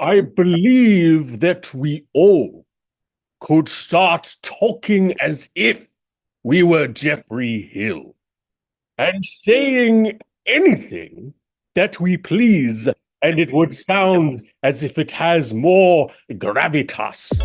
I believe that we all could start talking as if we were Geoffrey Hill and saying anything that we please, and it would sound as if it has more gravitas.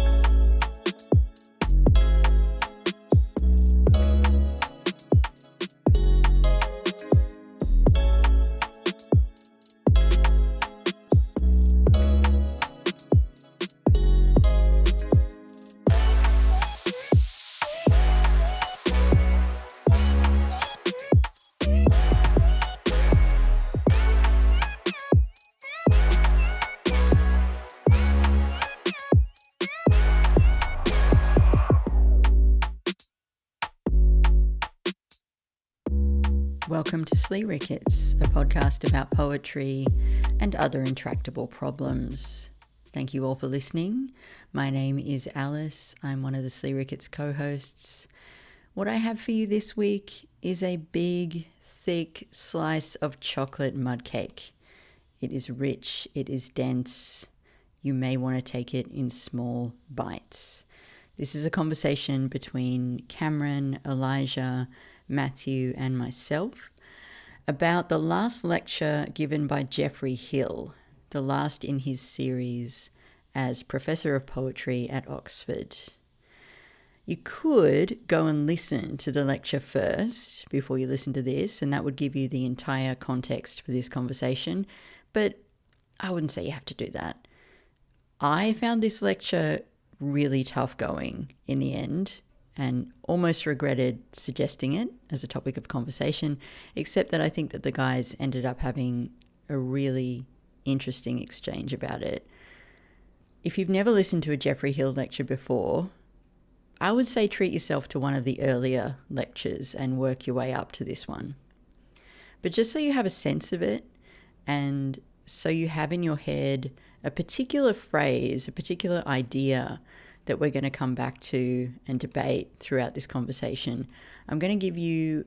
Welcome to SLEERICKETS, a podcast about poetry and other intractable problems. Thank you all for listening. My name is Alice. I'm one of the SLEERICKETS co-hosts. What I have for you this week is a big, thick slice of chocolate mud cake. It is rich, it is dense. You may want to take it in small bites. This is a conversation between Cameron, Elijah, Matthew and myself about the last lecture given by Geoffrey Hill, the last in his series as Professor of Poetry at Oxford. You could go and listen to the lecture first before you listen to this, and that would give you the entire context for this conversation, but I wouldn't say you have to do that. I found this lecture really tough going in the end, and almost regretted suggesting it as a topic of conversation, except that I think that the guys ended up having a really interesting exchange about it. If you've never listened to a Geoffrey Hill lecture before, I would say treat yourself to one of the earlier lectures and work your way up to this one. But just so you have a sense of it, and so you have in your head a particular phrase, a particular idea that we're going to come back to and debate throughout this conversation, I'm going to give you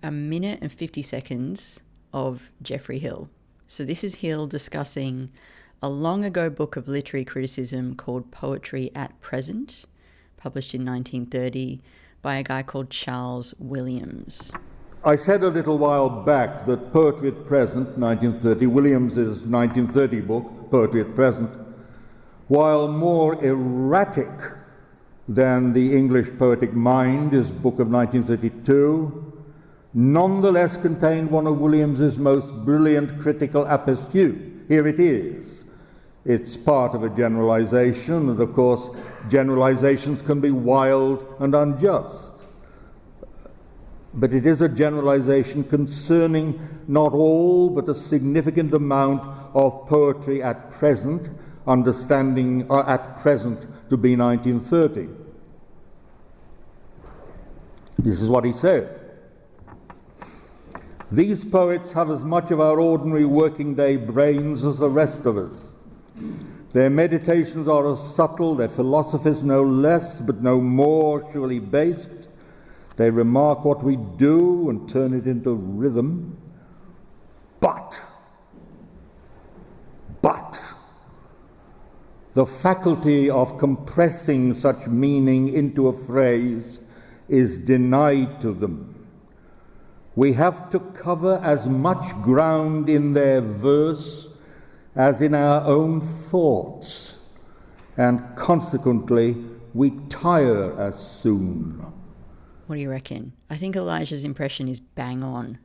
a minute and 50 seconds of Geoffrey Hill. So this is Hill discussing a long ago book of literary criticism called Poetry at Present, published in 1930 by a guy called Charles Williams. I said a little while back that Poetry at Present, 1930, Williams's 1930 book, Poetry at Present, while more erratic than the English Poetic Mind, his book of 1932, nonetheless contained one of Williams's most brilliant critical apostutes. Here it is. It's part of a generalization, and of course, generalizations can be wild and unjust. But it is a generalization concerning not all, but a significant amount of poetry at present, understanding at present to be 1930. This is what he said. These poets have as much of our ordinary working day brains as the rest of us. Their meditations are as subtle, their philosophies no less, but no more surely based. They remark what we do and turn it into rhythm. But the faculty of compressing such meaning into a phrase is denied to them. We have to cover as much ground in their verse as in our own thoughts, and consequently we tire as soon. What do you reckon? I think Elijah's impression is bang on.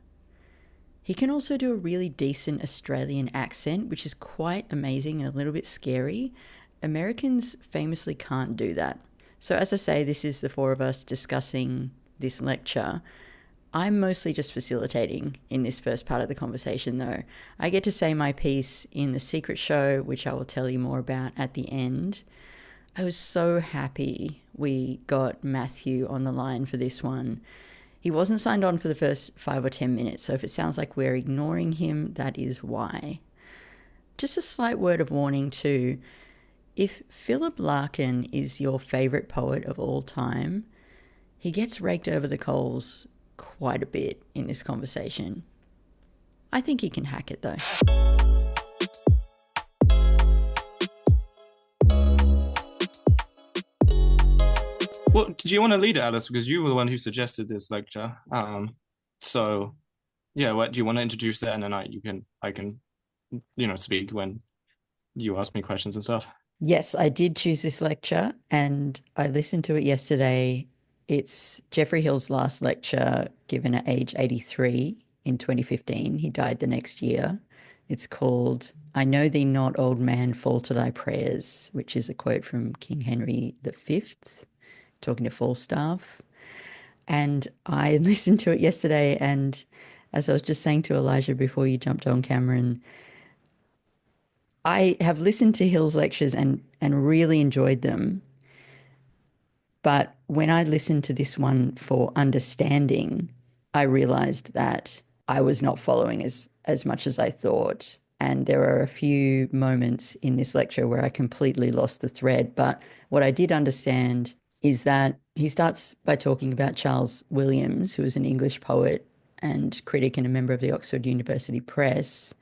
He can also do a really decent Australian accent, which is quite amazing and a little bit scary. Americans famously can't do that. So as I say, this is the four of us discussing this lecture. I'm mostly just facilitating in this first part of the conversation though. I get to say my piece in the secret show, which I will tell you more about at the end. I was so happy we got Matthew on the line for this one. He wasn't signed on for the first 5 or 10 minutes, so if it sounds like we're ignoring him, that is why. Just a slight word of warning too. If Philip Larkin is your favourite poet of all time, he gets raked over the coals quite a bit in this conversation. I think he can hack it though. Well, do you want to lead it, Alice? Because you were the one who suggested this lecture. So yeah, what do you want to introduce it, and then I can speak when you ask me questions and stuff. Yes, I did choose this lecture and I listened to it yesterday. It's Geoffrey Hill's last lecture given at age 83 in 2015. He died the next year. It's called I Know Thee Not, Old Man, Fall to Thy Prayers, which is a quote from King Henry V, talking to Falstaff. And I listened to it yesterday, and as I was just saying to Elijah before you jumped on, Cameron, I have listened to Hill's lectures and really enjoyed them. But when I listened to this one for understanding, I realized that I was not following as much as I thought. And there are a few moments in this lecture where I completely lost the thread. But what I did understand is that he starts by talking about Charles Williams, who was an English poet and critic and a member of the Oxford University Press,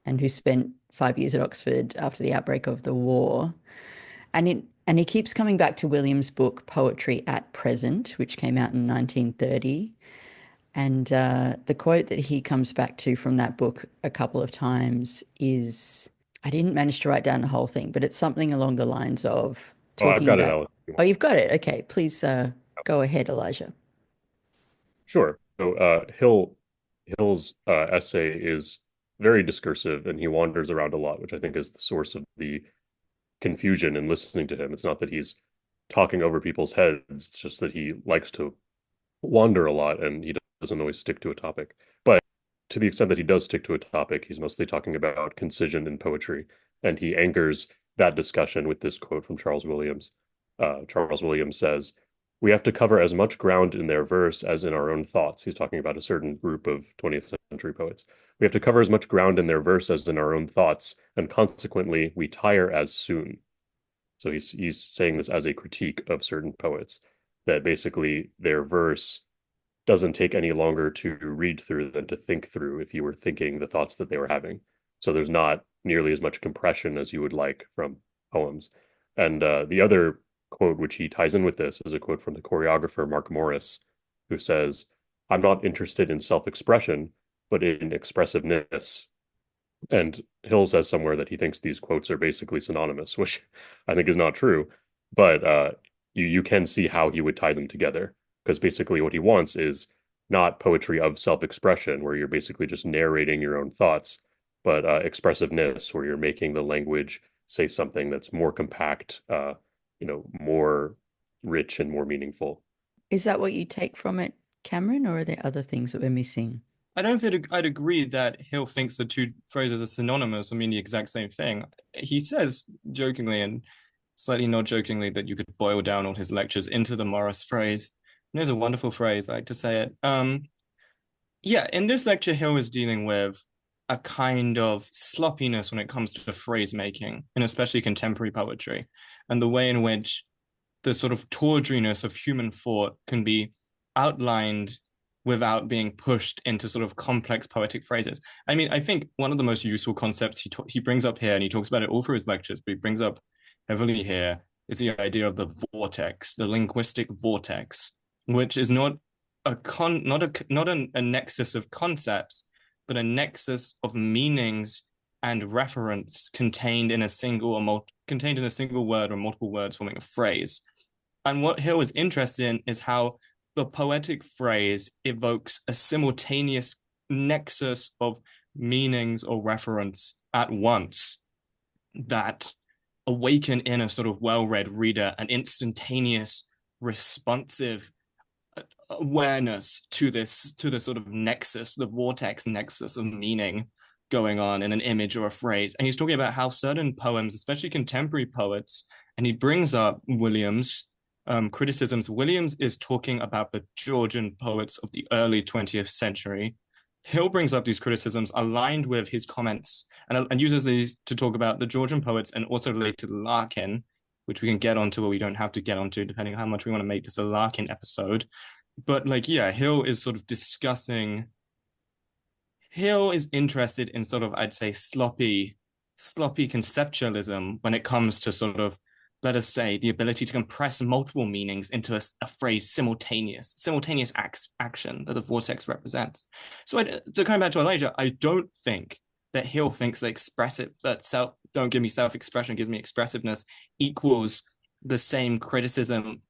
and who spent 5 years at Oxford after the outbreak of the war. And he keeps coming back to Williams' book Poetry at Present, which came out in 1930. And the quote that he comes back to from that book a couple of times is, I didn't manage to write down the whole thing, but it's something along the lines of Oh, I've talking got it, about. Alice. Oh, you've got it. Okay, please go ahead, Elijah. Sure. So Hill's essay is very discursive, and he wanders around a lot, which I think is the source of the confusion in listening to him. It's not that he's talking over people's heads; it's just that he likes to wander a lot, and he doesn't always stick to a topic. But to the extent that he does stick to a topic, he's mostly talking about concision in poetry, and he anchors that discussion with this quote from Charles Williams. Charles Williams says, "We have to cover as much ground in their verse as in our own thoughts." He's talking about a certain group of 20th century poets. "We have to cover as much ground in their verse as in our own thoughts, and consequently, we tire as soon." So he's saying this as a critique of certain poets, that basically their verse doesn't take any longer to read through than to think through if you were thinking the thoughts that they were having. So there's not nearly as much compression as you would like from poems. And the other quote, which he ties in with this, is a quote from the choreographer Mark Morris, who says, "I'm not interested in self-expression, but in expressiveness." And Hill says somewhere that he thinks these quotes are basically synonymous, which I think is not true. But you can see how he would tie them together, because basically what he wants is not poetry of self-expression, where you're basically just narrating your own thoughts, but expressiveness, where you're making the language say something that's more compact, more rich and more meaningful. Is that what you take from it, Cameron, or are there other things that we're missing? I don't think I'd agree that Hill thinks the two phrases are synonymous or mean the exact same thing. He says jokingly and slightly not jokingly that you could boil down all his lectures into the Morris phrase. And there's a wonderful phrase, I like to say it. Yeah, in this lecture, Hill is dealing with a kind of sloppiness when it comes to phrase making, and especially contemporary poetry, and the way in which the sort of tawdriness of human thought can be outlined without being pushed into sort of complex poetic phrases. I mean, I think one of the most useful concepts he brings up here, and he talks about it all through his lectures, but he brings up heavily here, is the idea of the vortex, the linguistic vortex, which is not a nexus of concepts, but a nexus of meanings and reference contained in a single word or multiple words forming a phrase. And what Hill is interested in is how the poetic phrase evokes a simultaneous nexus of meanings or reference at once that awaken in a sort of well-read reader an instantaneous, responsive awareness to the sort of nexus, the vortex nexus of meaning going on in an image or a phrase. And he's talking about how certain poems, especially contemporary poets, and he brings up Williams' criticisms. Williams is talking about the Georgian poets of the early 20th century. Hill brings up these criticisms aligned with his comments and uses these to talk about the Georgian poets and also related to Larkin, which we can get onto or we don't have to get onto, depending on how much we want to make this a Larkin episode. But Hill is sort of discussing. Hill is interested in sort of, I'd say, sloppy conceptualism when it comes to sort of let us say, the ability to compress multiple meanings into a phrase simultaneous action that the vortex represents. So coming back to Elijah, I don't think that Hill thinks that don't give me self-expression, gives me expressiveness equals the same criticism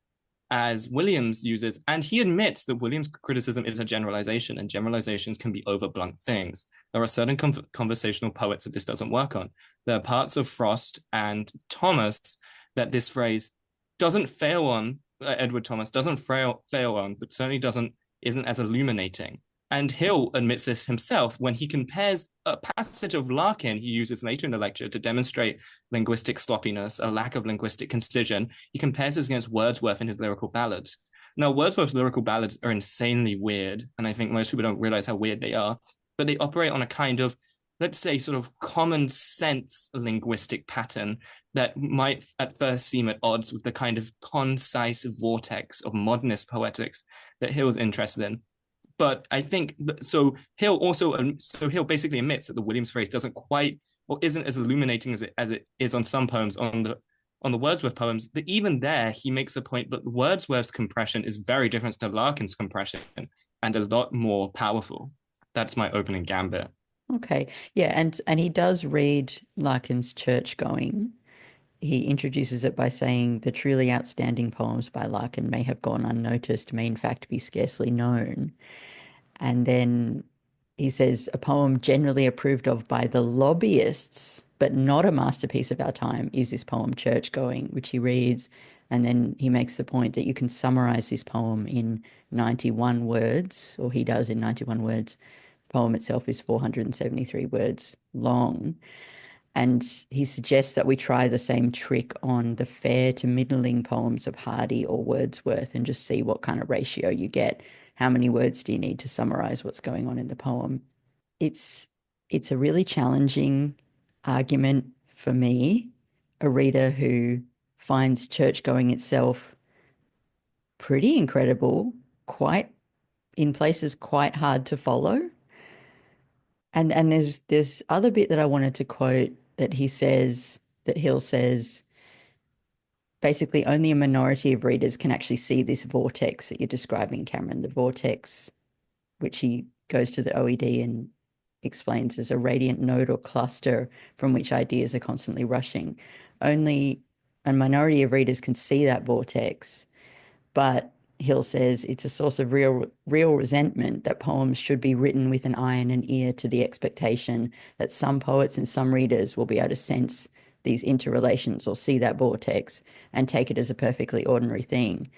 as Williams uses. And he admits that Williams' criticism is a generalization, and generalizations can be overblunt things. There are certain conversational poets that this doesn't work on. There are parts of Frost and Thomas that this phrase doesn't fail on, Edward Thomas doesn't fail on, but certainly isn't as illuminating. And Hill admits this himself when he compares a passage of Larkin he uses later in the lecture to demonstrate linguistic sloppiness, a lack of linguistic concision. He compares this against Wordsworth in his lyrical ballads. Now, Wordsworth's lyrical ballads are insanely weird, and I think most people don't realize how weird they are, but they operate on a kind of, let's say, sort of common sense linguistic pattern that might at first seem at odds with the kind of concise vortex of modernist poetics that Hill's interested in. But I think so. Hill basically admits that the Williams phrase doesn't quite, or isn't as illuminating as it is on some poems, on the Wordsworth poems. But even there, he makes a point that Wordsworth's compression is very different to Larkin's compression and a lot more powerful. That's my opening gambit. Okay, yeah, and he does read Larkin's Church Going. He introduces it by saying the truly outstanding poems by Larkin may have gone unnoticed, may in fact be scarcely known. And then he says a poem generally approved of by the lobbyists, but not a masterpiece of our time, is this poem Church Going, which he reads. And then he makes the point that you can summarize this poem in 91 words, or he does in 91 words. The poem itself is 473 words long. And he suggests that we try the same trick on the fair to middling poems of Hardy or Wordsworth and just see what kind of ratio you get. How many words do you need to summarize what's going on in the poem? It's a really challenging argument for me, a reader who finds Church Going itself pretty incredible, in places quite hard to follow. And there's this other bit that I wanted to quote that Hill says, basically only a minority of readers can actually see this vortex that you're describing, Cameron. The vortex, which he goes to the OED and explains as a radiant node or cluster from which ideas are constantly rushing. Only a minority of readers can see that vortex, but Hill says it's a source of real resentment that poems should be written with an eye and an ear to the expectation that some poets and some readers will be able to sense these interrelations or see that vortex and take it as a perfectly ordinary thing.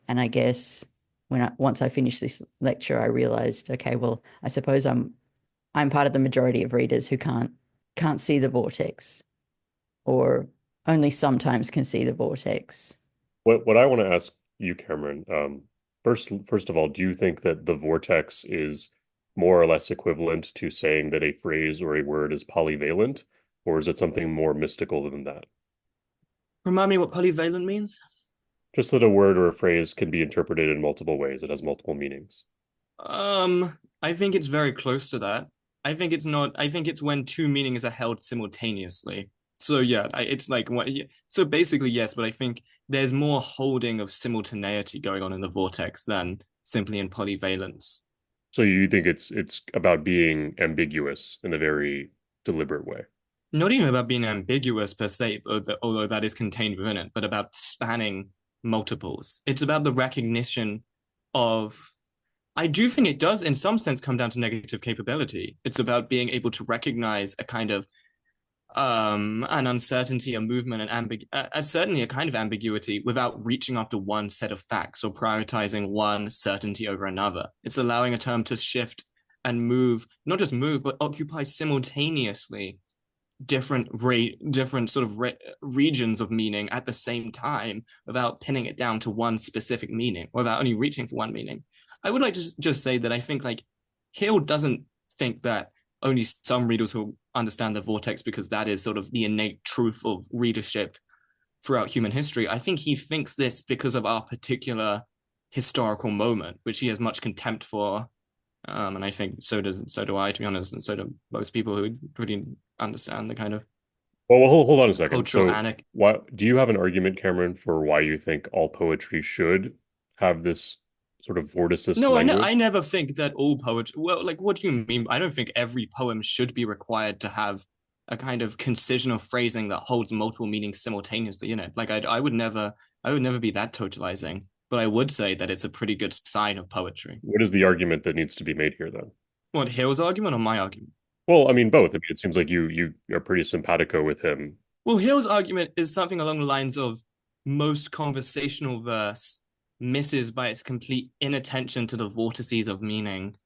And I guess once I finished this lecture, I realized, okay, well, I suppose I'm part of the majority of readers who can't see the vortex, or only sometimes can see the vortex. What I want to ask you, Cameron, first of all, do you think that the vortex is more or less equivalent to saying that a phrase or a word is polyvalent, or is it something more mystical than that? Remind me what polyvalent means? Just that a word or a phrase can be interpreted in multiple ways. It has multiple meanings. I think it's very close to that. I think it's when two meanings are held simultaneously. So yeah, it's like so basically yes, but I think there's more holding of simultaneity going on in the vortex than simply in polyvalence. So you think it's about being ambiguous in a very deliberate way? Not even about being ambiguous per se, although that is contained within it, but about spanning multiples. It's about the recognition of, I do think it does in some sense come down to negative capability. It's about being able to recognize a kind of an uncertainty, a movement, certainly a kind of ambiguity without reaching after one set of facts or prioritizing one certainty over another. It's allowing a term to shift and move, not just move, but occupy simultaneously different sort of regions of meaning at the same time without pinning it down to one specific meaning, or without only reaching for one meaning. I would like to just say that I think like Hill doesn't think that only some readers will understand the vortex because that is sort of the innate truth of readership throughout human history. I think he thinks this because of our particular historical moment, which he has much contempt for. And I think so do I, to be honest, and so do most people who really understand the kind of Well, hold on a second. cultural So, anarchy. why do you have an argument, Cameron, for why you think all poetry should have this sort of vorticist No, language? I never think that all poetry. Well, like, what do you mean? I don't think every poem should be required to have a kind of concision or phrasing that holds multiple meanings simultaneously in it. Like, I would never be that totalizing. But I would say that it's a pretty good sign of poetry. What is the argument that needs to be made here, then? What, Hill's argument or my argument? Well, I mean, both. I mean, it seems like you are pretty simpatico with him. Well, Hill's argument is something along the lines of most conversational verse misses by its complete inattention to the vortices of meaning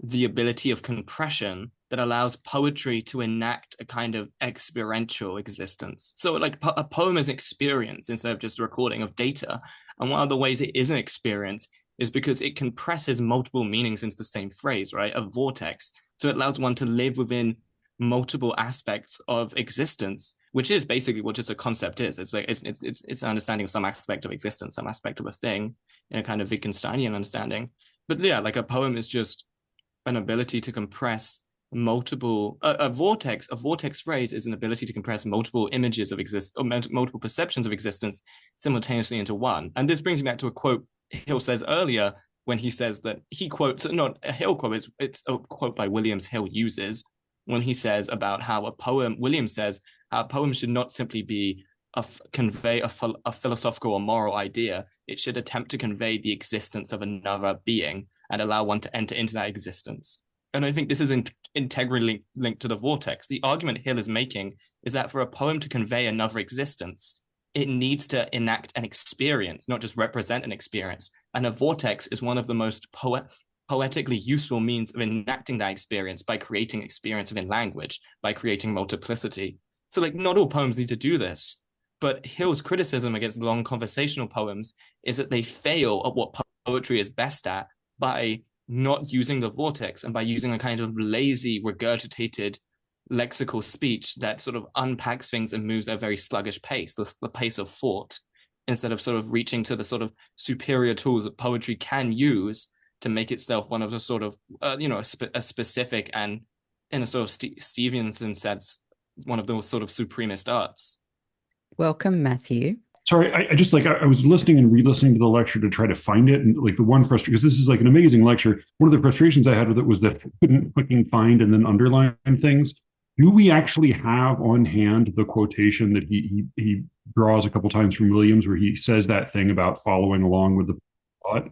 the ability of compression that allows poetry to enact a kind of experiential existence. So, like, a poem is experience instead of just a recording of data. And one of the ways it is an experience is because it compresses multiple meanings into the same phrase, right? A vortex. So it allows one to live within multiple aspects of existence, which is basically what just a concept is. It's like it's an understanding of some aspect of existence, some aspect of a thing in a kind of Wittgensteinian understanding. But yeah, like a poem is just an ability to compress multiple a vortex phrase is an ability to compress multiple images of or multiple perceptions of existence simultaneously into one. And this brings me back to a quote Hill says earlier when he says that he quotes not a Hill quote, it's a quote by Williams Hill uses when he says about how a poem, Williams says how a poem should not simply be convey a philosophical or moral idea. It should attempt to convey the existence of another being and allow one to enter into that existence. And I think this is integrally linked to the vortex. The argument Hill is making is that for a poem to convey another existence, it needs to enact an experience, not just represent an experience. And a vortex is one of the most poetically useful means of enacting that experience by creating experience within language, by creating multiplicity. So, like, not all poems need to do this. But Hill's criticism against long conversational poems is that they fail at what poetry is best at by not using the vortex and by using a kind of lazy, regurgitated lexical speech that sort of unpacks things and moves at a very sluggish pace, the pace of thought, instead of sort of reaching to the sort of superior tools that poetry can use to make itself one of the sort of, a specific and, in a sort of Stevenson sense, one of those sort of supremist arts. Welcome, Matthew. Sorry, I just like I was listening and re-listening to the lecture to try to find it, and like the one frustration, because this is like an amazing lecture. One of the frustrations I had with it was that I couldn't fucking find and then underline things. Do we actually have on hand the quotation that he draws a couple times from Williams, where he says that thing about following along with the thought?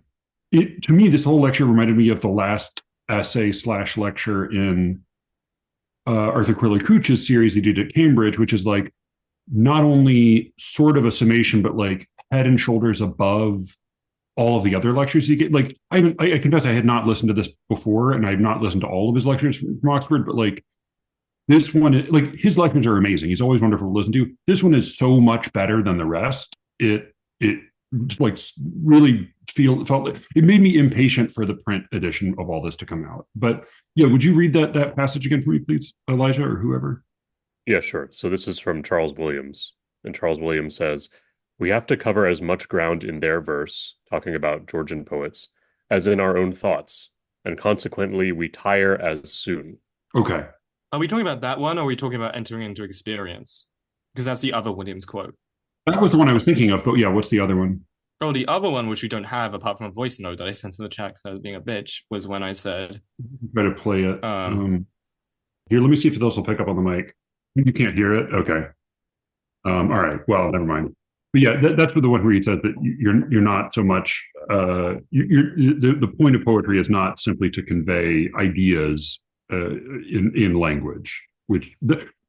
To me, this whole lecture reminded me of the last essay/lecture in Arthur Quiller Couch's series he did at Cambridge, which is like not only sort of a summation, but like head and shoulders above all of the other lectures he get. Like I confess I had not listened to this before, and I have not listened to all of his lectures from Oxford, but like this one, like his lectures are amazing. He's always wonderful to listen to. This one is so much better than the rest. It like really felt like it made me impatient for the print edition of all this to come out. But yeah, would you read that passage again for me, please, Elijah, or whoever? Yeah, sure. So this is from Charles Williams. And Charles Williams says, "We have to cover as much ground in their verse, talking about Georgian poets, as in our own thoughts, and consequently we tire as soon." Okay. Are we talking about that one, or are we talking about entering into experience? Because that's the other Williams quote. That was the one I was thinking of, but yeah, what's the other one? Oh, the other one, which we don't have apart from a voice note that I sent in the chat because I was being a bitch, was when I said, Try to play it. Here, let me see if this will pick up on the mic. You can't hear it? Okay. All right. Well, never mind. But yeah, that's the one where he says that you're not so much. The point of poetry is not simply to convey ideas in language, which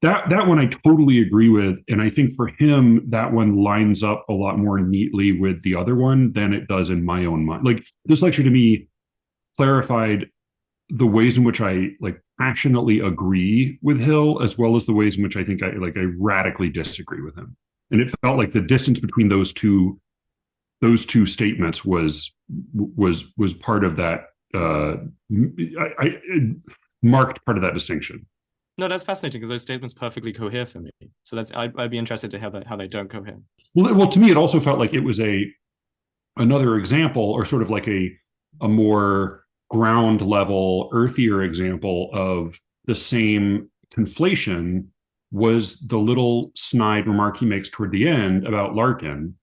that one I totally agree with, and I think for him that one lines up a lot more neatly with the other one than it does in my own mind. Like this lecture to me clarified the ways in which I like passionately agree with Hill, as well as the ways in which I think I radically disagree with him. And it felt like the distance between those two statements was part of that. I marked part of that distinction. No, that's fascinating because those statements perfectly cohere for me. So I'd be interested to hear how they don't cohere. Well, to me, it also felt like it was another example, or sort of like a more ground level, earthier example of the same conflation was the little snide remark he makes toward the end about Larkin.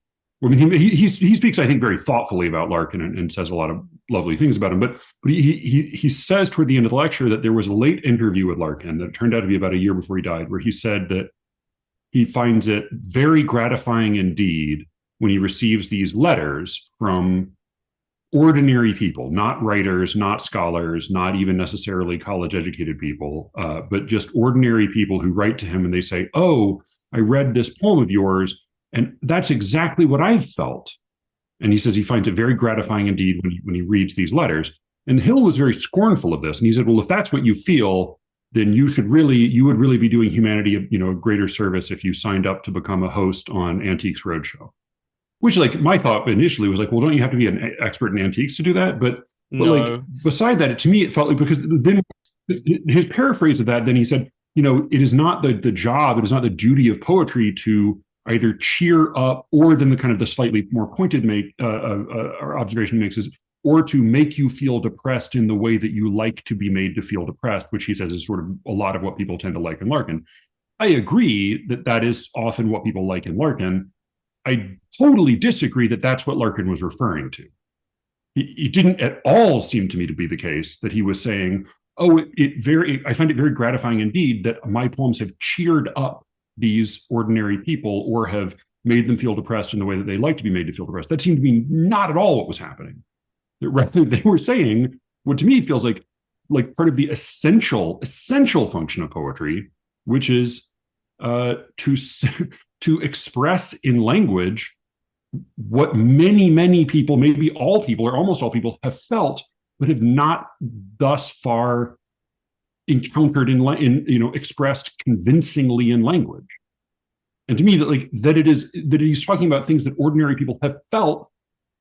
I mean, he speaks, I think, very thoughtfully about Larkin and says a lot of lovely things about him. But he says toward the end of the lecture that there was a late interview with Larkin that turned out to be about a year before he died, where he said that he finds it very gratifying indeed when he receives these letters from ordinary people, not writers, not scholars, not even necessarily college-educated people, but just ordinary people who write to him and they say, "Oh, I read this poem of yours, and that's exactly what I felt." And he says he finds it very gratifying indeed when he reads these letters. And Hill was very scornful of this. And he said, well, if that's what you feel, then you would really be doing humanity a greater service if you signed up to become a host on Antiques Roadshow. Which, like, my thought initially was like, well, don't you have to be an expert in antiques to do that? But like, beside that, to me, it felt like, because then his paraphrase of that, then he said, it is not the job, it is not the duty of poetry to either cheer up, or then the slightly more pointed observation he makes is, or to make you feel depressed in the way that you like to be made to feel depressed, which he says is sort of a lot of what people tend to like in Larkin. I agree that is often what people like in Larkin. I totally disagree that that's what Larkin was referring to. He didn't at all seem to me to be the case that he was saying, oh, I find it very gratifying indeed that my poems have cheered up these ordinary people or have made them feel depressed in the way that they like to be made to feel depressed. That seemed to be not at all what was happening. Rather, they were saying what to me feels like part of the essential function of poetry, which is to express in language what many people, maybe all people or almost all people, have felt but have not thus far encountered expressed convincingly in language. And to me, that he's talking about things that ordinary people have felt.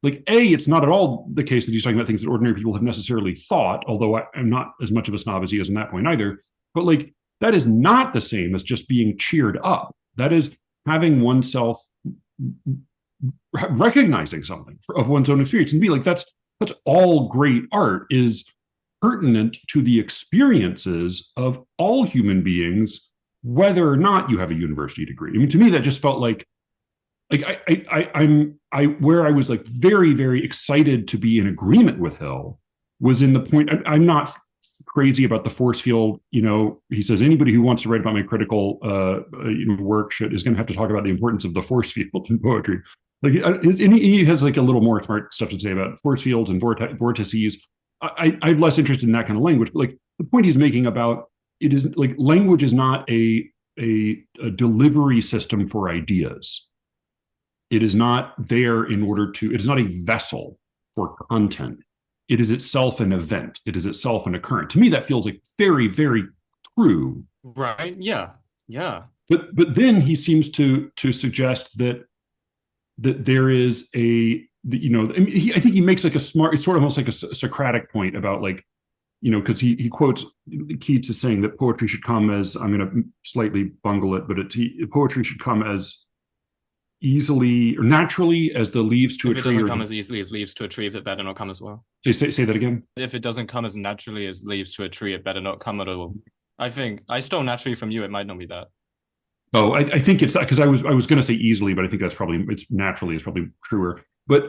Like, it's not at all the case that he's talking about things that ordinary people have necessarily thought, although I'm not as much of a snob as he is on that point either. But that is not the same as just being cheered up. That is having oneself recognizing something of one's own experience. And to me, that's all great art, is pertinent to the experiences of all human beings, whether or not you have a university degree. I mean, to me, that just felt like where I was very, very excited to be in agreement with Hill was in the point. I'm not crazy about the force field. He says anybody who wants to write about my critical work is going to have to talk about the importance of the force field in poetry. He has a little more smart stuff to say about force fields and vortices. I'm less interested in that kind of language, but the point he's making about it is language is not a delivery system for ideas. It is not there it is not a vessel for content. It is itself an event. It is itself an occurrence. To me, that feels very, very true. Right. Yeah. Yeah. But then he seems to suggest that there is I think he makes it's sort of almost like a Socratic point about because he quotes Keats as saying that poetry should come as, I'm going to slightly bungle it, but poetry should come as easily or naturally as the leaves to a tree. If it doesn't come as easily as leaves to a tree, it better not come as well. Say that again. If it doesn't come as naturally as leaves to a tree, it better not come at all. I think I stole naturally from you. It might not be that. Oh, I think it's that, because I was going to say easily, but I think that's probably it's probably truer. But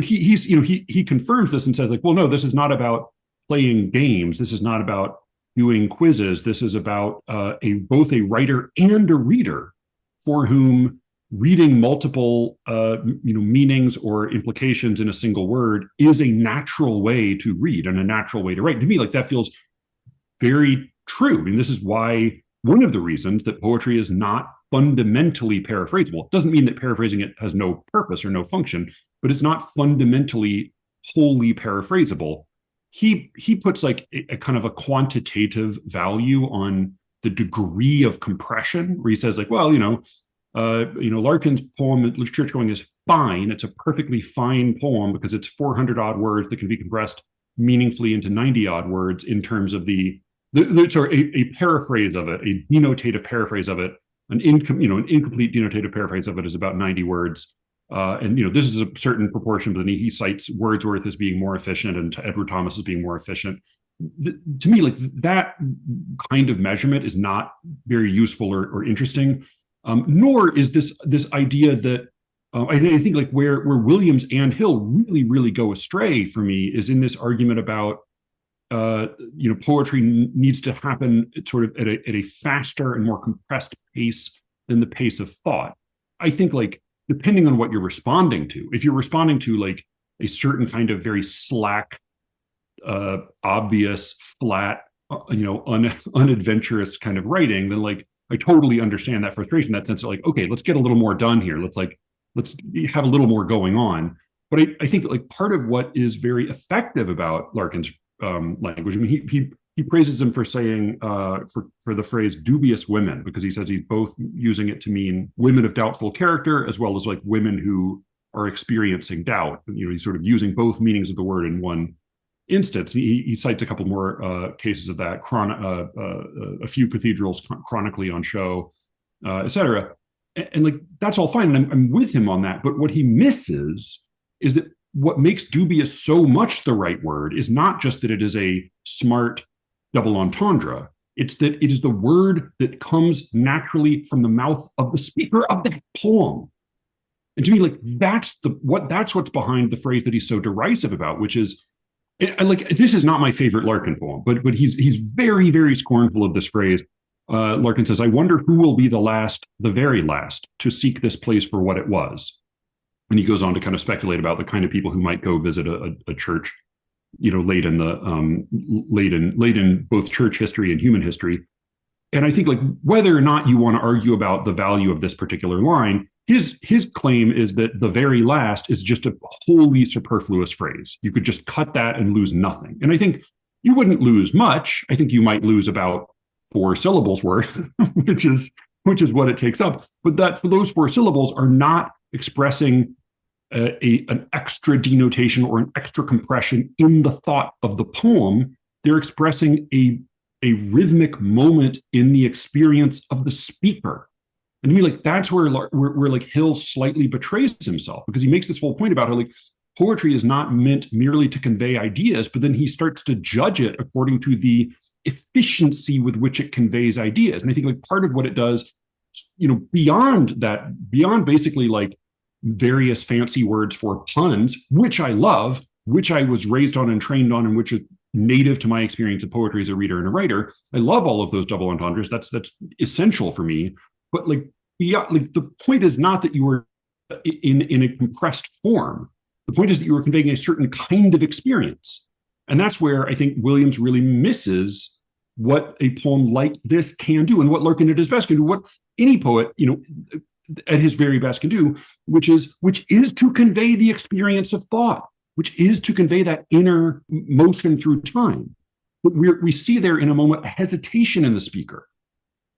he confirms this and says well, no, this is not about playing games. This is not about doing quizzes. This is about both a writer and a reader for whom reading multiple meanings or implications in a single word is a natural way to read and a natural way to write. To me, that feels very true. I mean, this is why one of the reasons that poetry is not fundamentally paraphrasable. It doesn't mean that paraphrasing it has no purpose or no function, but it's not fundamentally wholly paraphrasable. He puts a kind of a quantitative value on the degree of compression, where he says Larkin's poem, Churchgoing, is fine. It's a perfectly fine poem because it's 400 odd words that can be compressed meaningfully into 90 odd words in terms of a paraphrase of it, a denotative paraphrase of it, an incomplete denotative paraphrase of it is about 90 words. This is a certain proportion, but then he cites Wordsworth as being more efficient and Edward Thomas as being more efficient. to me, like that kind of measurement is not very useful or interesting. Nor is this idea that I think like where Williams and Hill really go astray for me is in this argument about poetry needs to happen sort of at a faster and more compressed pace than the pace of thought. I think like depending on what you're responding to, if you're responding to like a certain kind of very slack, obvious, flat, unadventurous kind of writing, then like I totally understand that frustration, that sense of like, okay, let's get a little more done here. Let's have a little more going on. But I think like part of what is very effective about Larkin's language, I mean, he praises him for saying for the phrase dubious women, because he says he's both using it to mean women of doubtful character as well as like women who are experiencing doubt. He's sort of using both meanings of the word in one instance. He cites a couple more cases of that, a few cathedrals chronically on show, etc. And like that's all fine, and I'm with him on that. But what he misses is that what makes dubious so much the right word is not just that it is a smart double entendre. It's that it is the word that comes naturally from the mouth of the speaker of that poem. And to me, like that's what's behind the phrase that he's so derisive about, which is, like, this is not my favorite Larkin poem, but he's very scornful of this phrase. Larkin says, "I wonder who will be the very last, to seek this place for what it was." And he goes on to kind of speculate about the kind of people who might go visit a church, late in both church history and human history. And I think like whether or not you want to argue about the value of this particular line, his claim is that the very last is just a wholly superfluous phrase. You could just cut that and lose nothing. And I think you wouldn't lose much. I think you might lose about 4 syllables worth, which is what it takes up. But that for those 4 syllables are not expressing an extra denotation or an extra compression in the thought of the poem. They're expressing a rhythmic moment in the experience of the speaker. And to me, like that's where like Hill slightly betrays himself, because he makes this whole point about how like poetry is not meant merely to convey ideas, but then he starts to judge it according to the efficiency with which it conveys ideas. And I think like part of what it does, beyond basically like various fancy words for puns, which I love, which I was raised on and trained on, and which is native to my experience of poetry as a reader and a writer. I love all of those double entendres. That's essential for me. But like the point is not that you were in a compressed form. The point is that you were conveying a certain kind of experience. And that's where I think Williams really misses what a poem like this can do, and what Larkin at his best can do, what any poet, at his very best can do, which is to convey the experience of thought, which is to convey that inner motion through time. But we see there in a moment a hesitation in the speaker,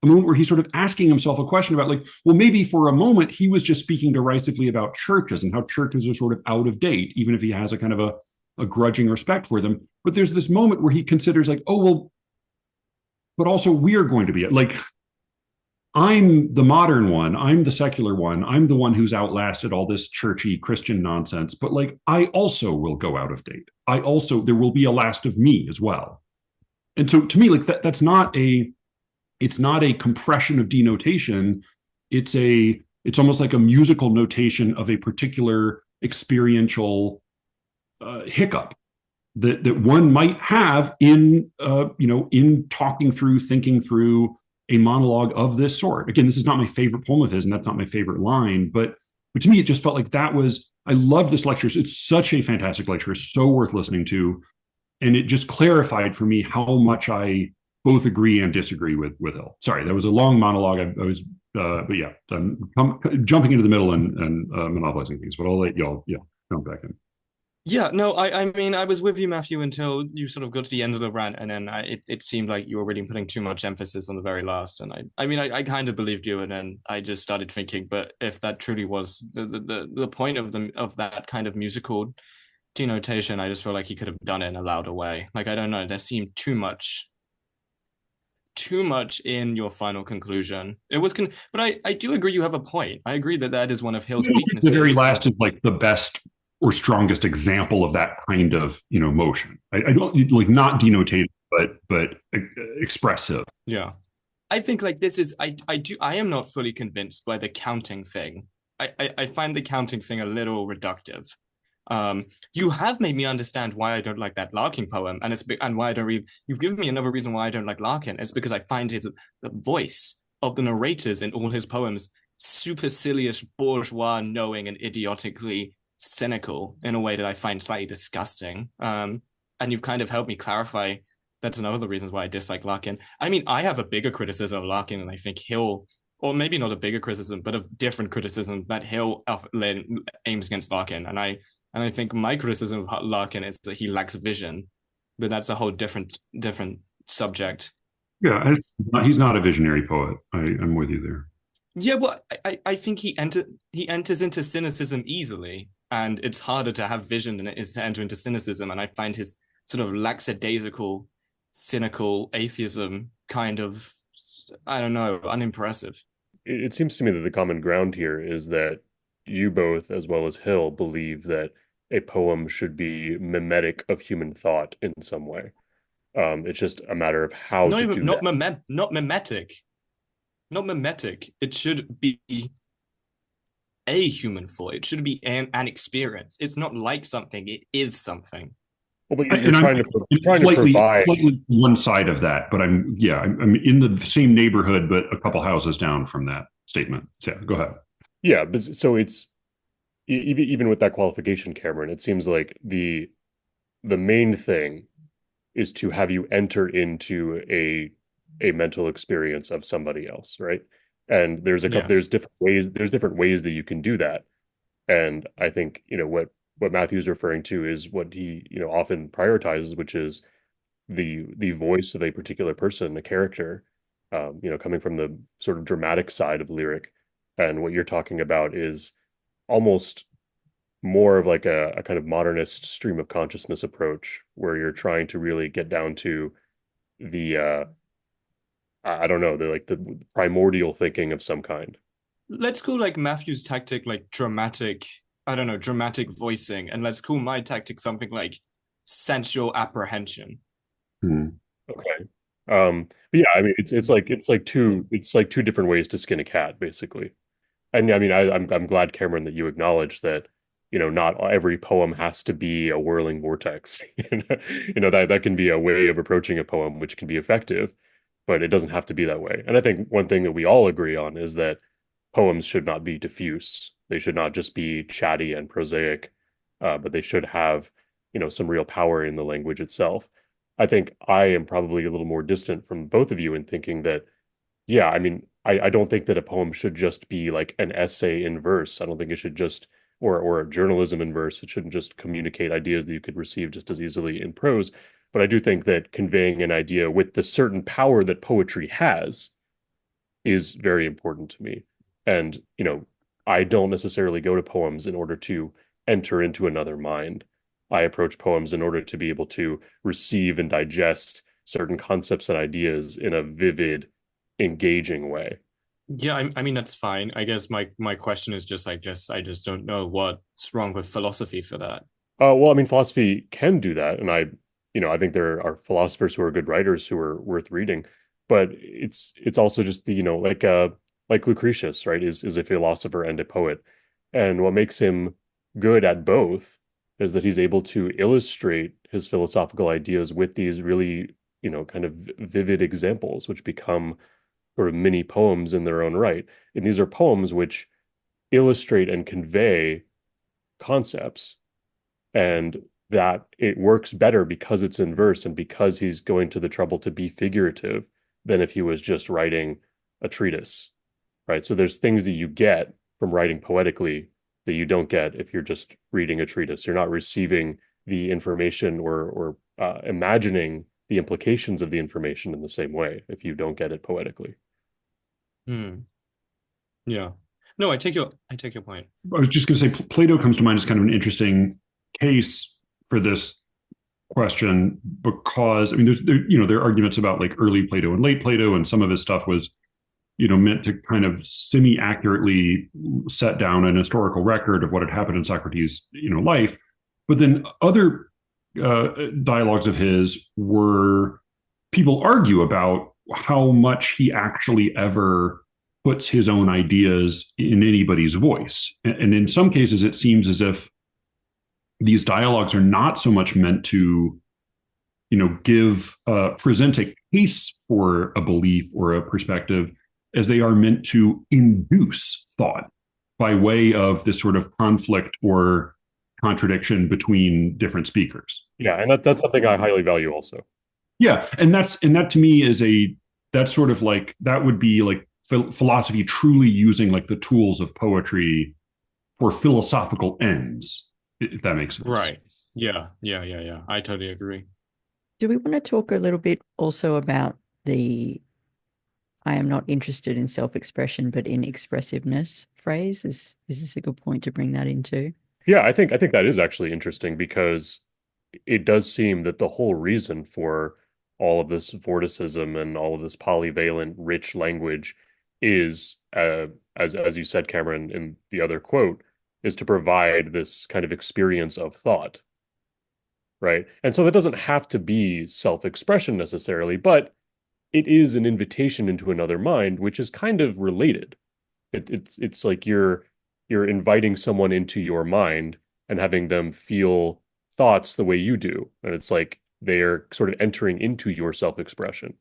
a moment where he's sort of asking himself a question about like, well, maybe for a moment he was just speaking derisively about churches and how churches are sort of out of date, even if he has a kind of a grudging respect for them. But there's this moment where he considers like, oh, well, but also we're going to be like, I'm the modern one, I'm the secular one, I'm the one who's outlasted all this churchy Christian nonsense, but like I also will go out of date. There will be a last of me as well. And so to me, like it's not a compression of denotation. It's almost like a musical notation of a particular experiential hiccup that one might have in talking through, thinking through a monologue of this sort. Again, this is not my favorite poem of his, and that's not my favorite line, but to me, it just felt like I love this lecture. It's such a fantastic lecture, so worth listening to. And it just clarified for me how much I both agree and disagree with Hill. Sorry, that was a long monologue. But yeah, I'm jumping into the middle and monopolizing things, but I'll let y'all, jump back in. Yeah, no, I mean, I was with you, Matthew, until you sort of got to the end of the rant, and then it seemed like you were really putting too much emphasis on the very last. And I kind of believed you, and then I just started thinking, but if that truly was the point of that kind of musical denotation, I just feel like he could have done it in a louder way. Like, I don't know, there seemed too much in your final conclusion. It was, but I do agree you have a point. I agree that is one of Hill's weaknesses. The very last is like the best or strongest example of that kind of motion. I don't like not denotative, but expressive. Yeah. I think like this is I am not fully convinced by the counting thing. I find the counting thing a little reductive. You have made me understand why I don't like that Larkin poem, and why I don't read. You've given me another reason why I don't like Larkin. It's because I find the voice of the narrators in all his poems supercilious, bourgeois, knowing, and idiotically cynical in a way that I find slightly disgusting. And you've kind of helped me clarify that's another of the reasons why I dislike Larkin. I mean, I have a bigger criticism of Larkin, and I think he'll, or maybe not a bigger criticism, but a different criticism that Hill aims against Larkin. And I think my criticism of Larkin is that he lacks vision, but that's a whole different subject. Yeah, he's not a visionary poet. I'm with you there. Yeah, well, I think he enters into cynicism easily, and it's harder to have vision than it is to enter into cynicism. And I find his sort of lackadaisical, cynical atheism kind of, I don't know, unimpressive. It seems to me that the common ground here is that you both, as well as Hill, believe that a poem should be mimetic of human thought in some way. It's just a matter of how to do that. Not mimetic. Not mimetic. It should be a human thought. It should be an experience. It's not like something. It is something. Well, but you're trying to provide slightly one side of that, but I'm in the same neighborhood, but a couple houses down from that statement. So go ahead. Yeah, but so it's even with that qualification, Cameron, it seems like the main thing is to have you enter into a mental experience of somebody else, right? And there's a couple, Yes. there's different ways that you can do that. And I think, what Matthew's referring to is what he, often prioritizes, which is the voice of a particular person, a character, coming from the sort of dramatic side of lyric. And what you're talking about is almost more of like a kind of modernist stream of consciousness approach, where you're trying to really get down to the I don't know, the primordial thinking of some kind. Let's call like Matthew's tactic like dramatic, I don't know, dramatic voicing, and let's call my tactic something like sensual apprehension. Okay. But yeah, I mean, it's like two different ways to skin a cat, basically. And I mean, I'm glad, Cameron, that you acknowledge that, not every poem has to be a whirling vortex. That can be a way of approaching a poem which can be effective, but it doesn't have to be that way. And I think one thing that we all agree on is that poems should not be diffuse. They should not just be chatty and prosaic, but they should have, some real power in the language itself. I think I am probably a little more distant from both of you in thinking that, yeah, I mean, I don't think that a poem should just be like an essay in verse. I don't think it should just, or a journalism in verse. It shouldn't just communicate ideas that you could receive just as easily in prose. But I do think that conveying an idea with the certain power that poetry has is very important to me. And, I don't necessarily go to poems in order to enter into another mind. I approach poems in order to be able to receive and digest certain concepts and ideas in a vivid, engaging way. Yeah, I mean that's fine. I guess my question is just I just don't know what's wrong with philosophy for that. Well, I mean, philosophy can do that, and I think there are philosophers who are good writers who are worth reading, but it's also just like Lucretius, right, is a philosopher and a poet, and what makes him good at both is that he's able to illustrate his philosophical ideas with these really, kind of vivid examples, which become sort of mini poems in their own right. And these are poems which illustrate and convey concepts, and that it works better because it's in verse and because he's going to the trouble to be figurative than if he was just writing a treatise, right? So there's things that you get from writing poetically that you don't get if you're just reading a treatise. You're not receiving the information or imagining the implications of the information in the same way if you don't get it poetically. Yeah. No, I take your point. I was just going to say Plato comes to mind as kind of an interesting case for this question, because I mean, there are arguments about like early Plato and late Plato, and some of his stuff was meant to kind of semi-accurately set down an historical record of what had happened in Socrates' life. But then other dialogues of his were people argue about how much he actually ever puts his own ideas in anybody's voice. And in some cases, it seems as if these dialogues are not so much meant to, present a case for a belief or a perspective as they are meant to induce thought by way of this sort of conflict or contradiction between different speakers. Yeah, and that's something I highly value also. Yeah, and that to me is that's sort of like, that would be like philosophy truly using like the tools of poetry for philosophical ends, if that makes sense. Right. Yeah. I totally agree. Do we want to talk a little bit also about the "I am not interested in self-expression, but in expressiveness" phrase? Is this a good point to bring that into? Yeah, I think that is actually interesting, because it does seem that the whole reason for all of this vorticism and all of this polyvalent, rich language is, as you said, Cameron, in the other quote, is to provide this kind of experience of thought, right? And so that doesn't have to be self-expression necessarily, but it is an invitation into another mind, which is kind of related. It's like you're inviting someone into your mind and having them feel thoughts the way you do, and it's like they're sort of entering into your self-expression.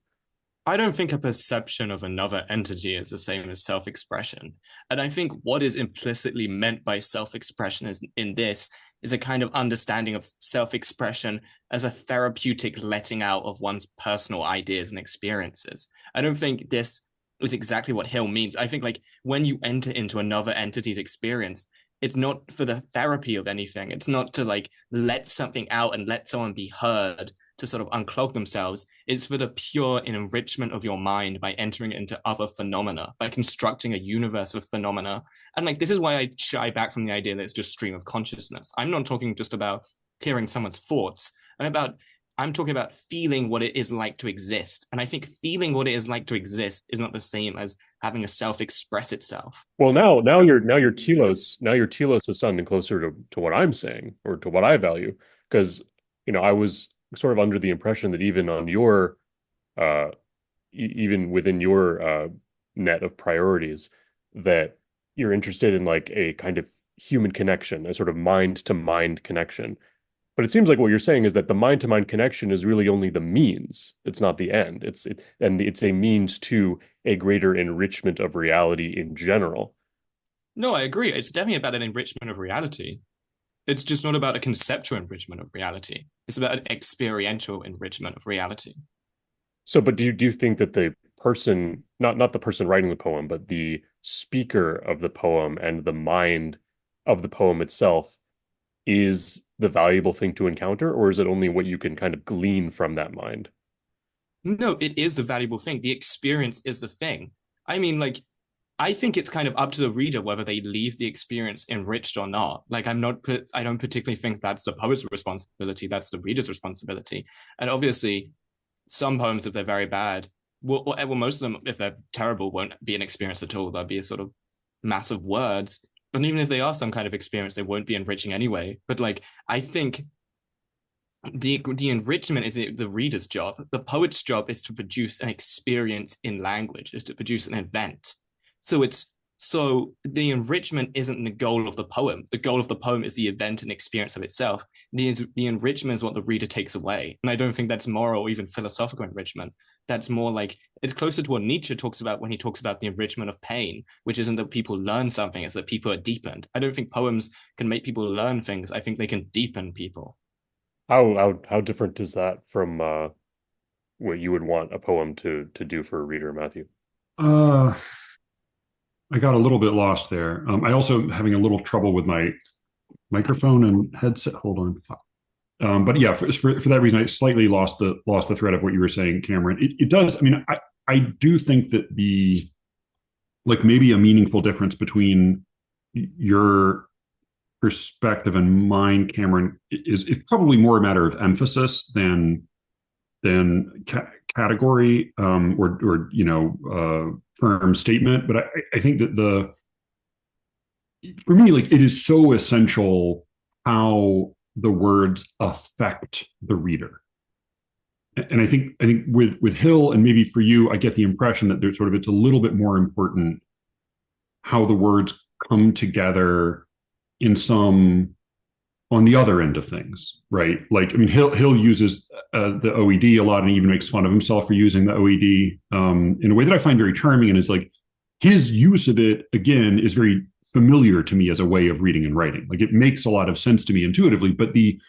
I don't think a perception of another entity is the same as self-expression. And I think what is implicitly meant by self-expression in this is a kind of understanding of self-expression as a therapeutic letting out of one's personal ideas and experiences. I don't think this is exactly what Hill means. I think like when you enter into another entity's experience, it's not for the therapy of anything. It's not to like let something out and let someone be heard to sort of unclog themselves. It's for the pure enrichment of your mind by entering into other phenomena, by constructing a universe of phenomena. And like, this is why I shy back from the idea that it's just stream of consciousness. I'm not talking just about hearing someone's thoughts. I'm talking about feeling what it is like to exist. And I think feeling what it is like to exist is not the same as having a self express itself. Well, now your telos is sounding closer to what I'm saying, or to what I value, because I was sort of under the impression that even on your even within your net of priorities, that you're interested in like a kind of human connection, a sort of mind to mind connection. But it seems like what you're saying is that the mind to mind connection is really only the means. It's not the end. And it's a means to a greater enrichment of reality in general. No, I agree. It's definitely about an enrichment of reality. It's just not about a conceptual enrichment of reality. It's about an experiential enrichment of reality. So, but do you think that the person, not the person writing the poem, but the speaker of the poem and the mind of the poem itself is the valuable thing to encounter, or is it only what you can kind of glean from that mind? No, it is the valuable thing. The experience is the thing. I mean, like, I think it's kind of up to the reader whether they leave the experience enriched or not. Like, I don't particularly think that's the poet's responsibility. That's the reader's responsibility. And obviously, some poems, if they're very bad, well, most of them, if they're terrible, won't be an experience at all. They'll be a sort of mass of words. And even if they are some kind of experience, they won't be enriching anyway. But like, I think the enrichment is the reader's job. The poet's job is to produce an experience in language, is to produce an event. So the enrichment isn't the goal of the poem. The goal of the poem is the event and experience of itself. The enrichment is what the reader takes away. And I don't think that's moral or even philosophical enrichment. That's more like, it's closer to what Nietzsche talks about when he talks about the enrichment of pain, which isn't that people learn something, it's that people are deepened. I don't think poems can make people learn things. I think they can deepen people. How different is that from what you would want a poem to do for a reader, Matthew? I got a little bit lost there. I also am having a little trouble with my microphone and headset. Hold on. But yeah, for that reason, I slightly lost the thread of what you were saying, Cameron. It does. I mean, I do think that maybe a meaningful difference between your perspective and mine, Cameron, is probably more a matter of emphasis than category or firm statement, but I think that for me, like, it is so essential how the words affect the reader. And I think with Hill, and maybe for you, I get the impression that there's sort of, it's a little bit more important how the words come together in some, on the other end of things, right? Like, I mean, Hill uses the OED a lot, and even makes fun of himself for using the OED in a way that I find very charming, and is like, his use of it, again, is very familiar to me as a way of reading and writing. Like, it makes a lot of sense to me intuitively, but the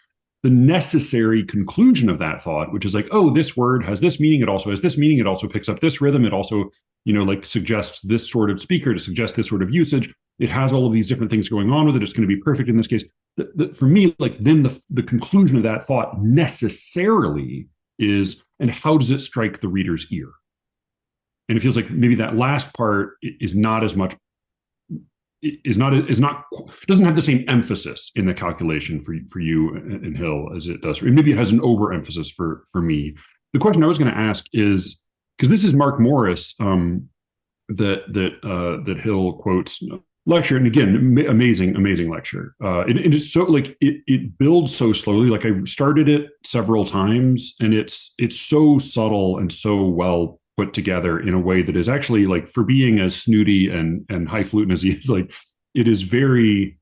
necessary conclusion of that thought, which is like, oh, this word has this meaning, it also has this meaning, it also picks up this rhythm, it also, like, suggests this sort of speaker to suggest this sort of usage, it has all of these different things going on with it, it's going to be perfect in this case. For me, like, then the conclusion of that thought necessarily is, and how does it strike the reader's ear? And it feels like maybe that last part is not as much, doesn't have the same emphasis in the calculation for you and Hill as it does. Maybe it has an overemphasis for me. The question I was going to ask is, because this is Mark Morris that Hill quotes lecture, and again, amazing lecture. It is so, like, it builds so slowly. Like, I started it several times, and it's so subtle and so well put together in a way that is actually, like, for being as snooty and highfalutin as he is, like, it is very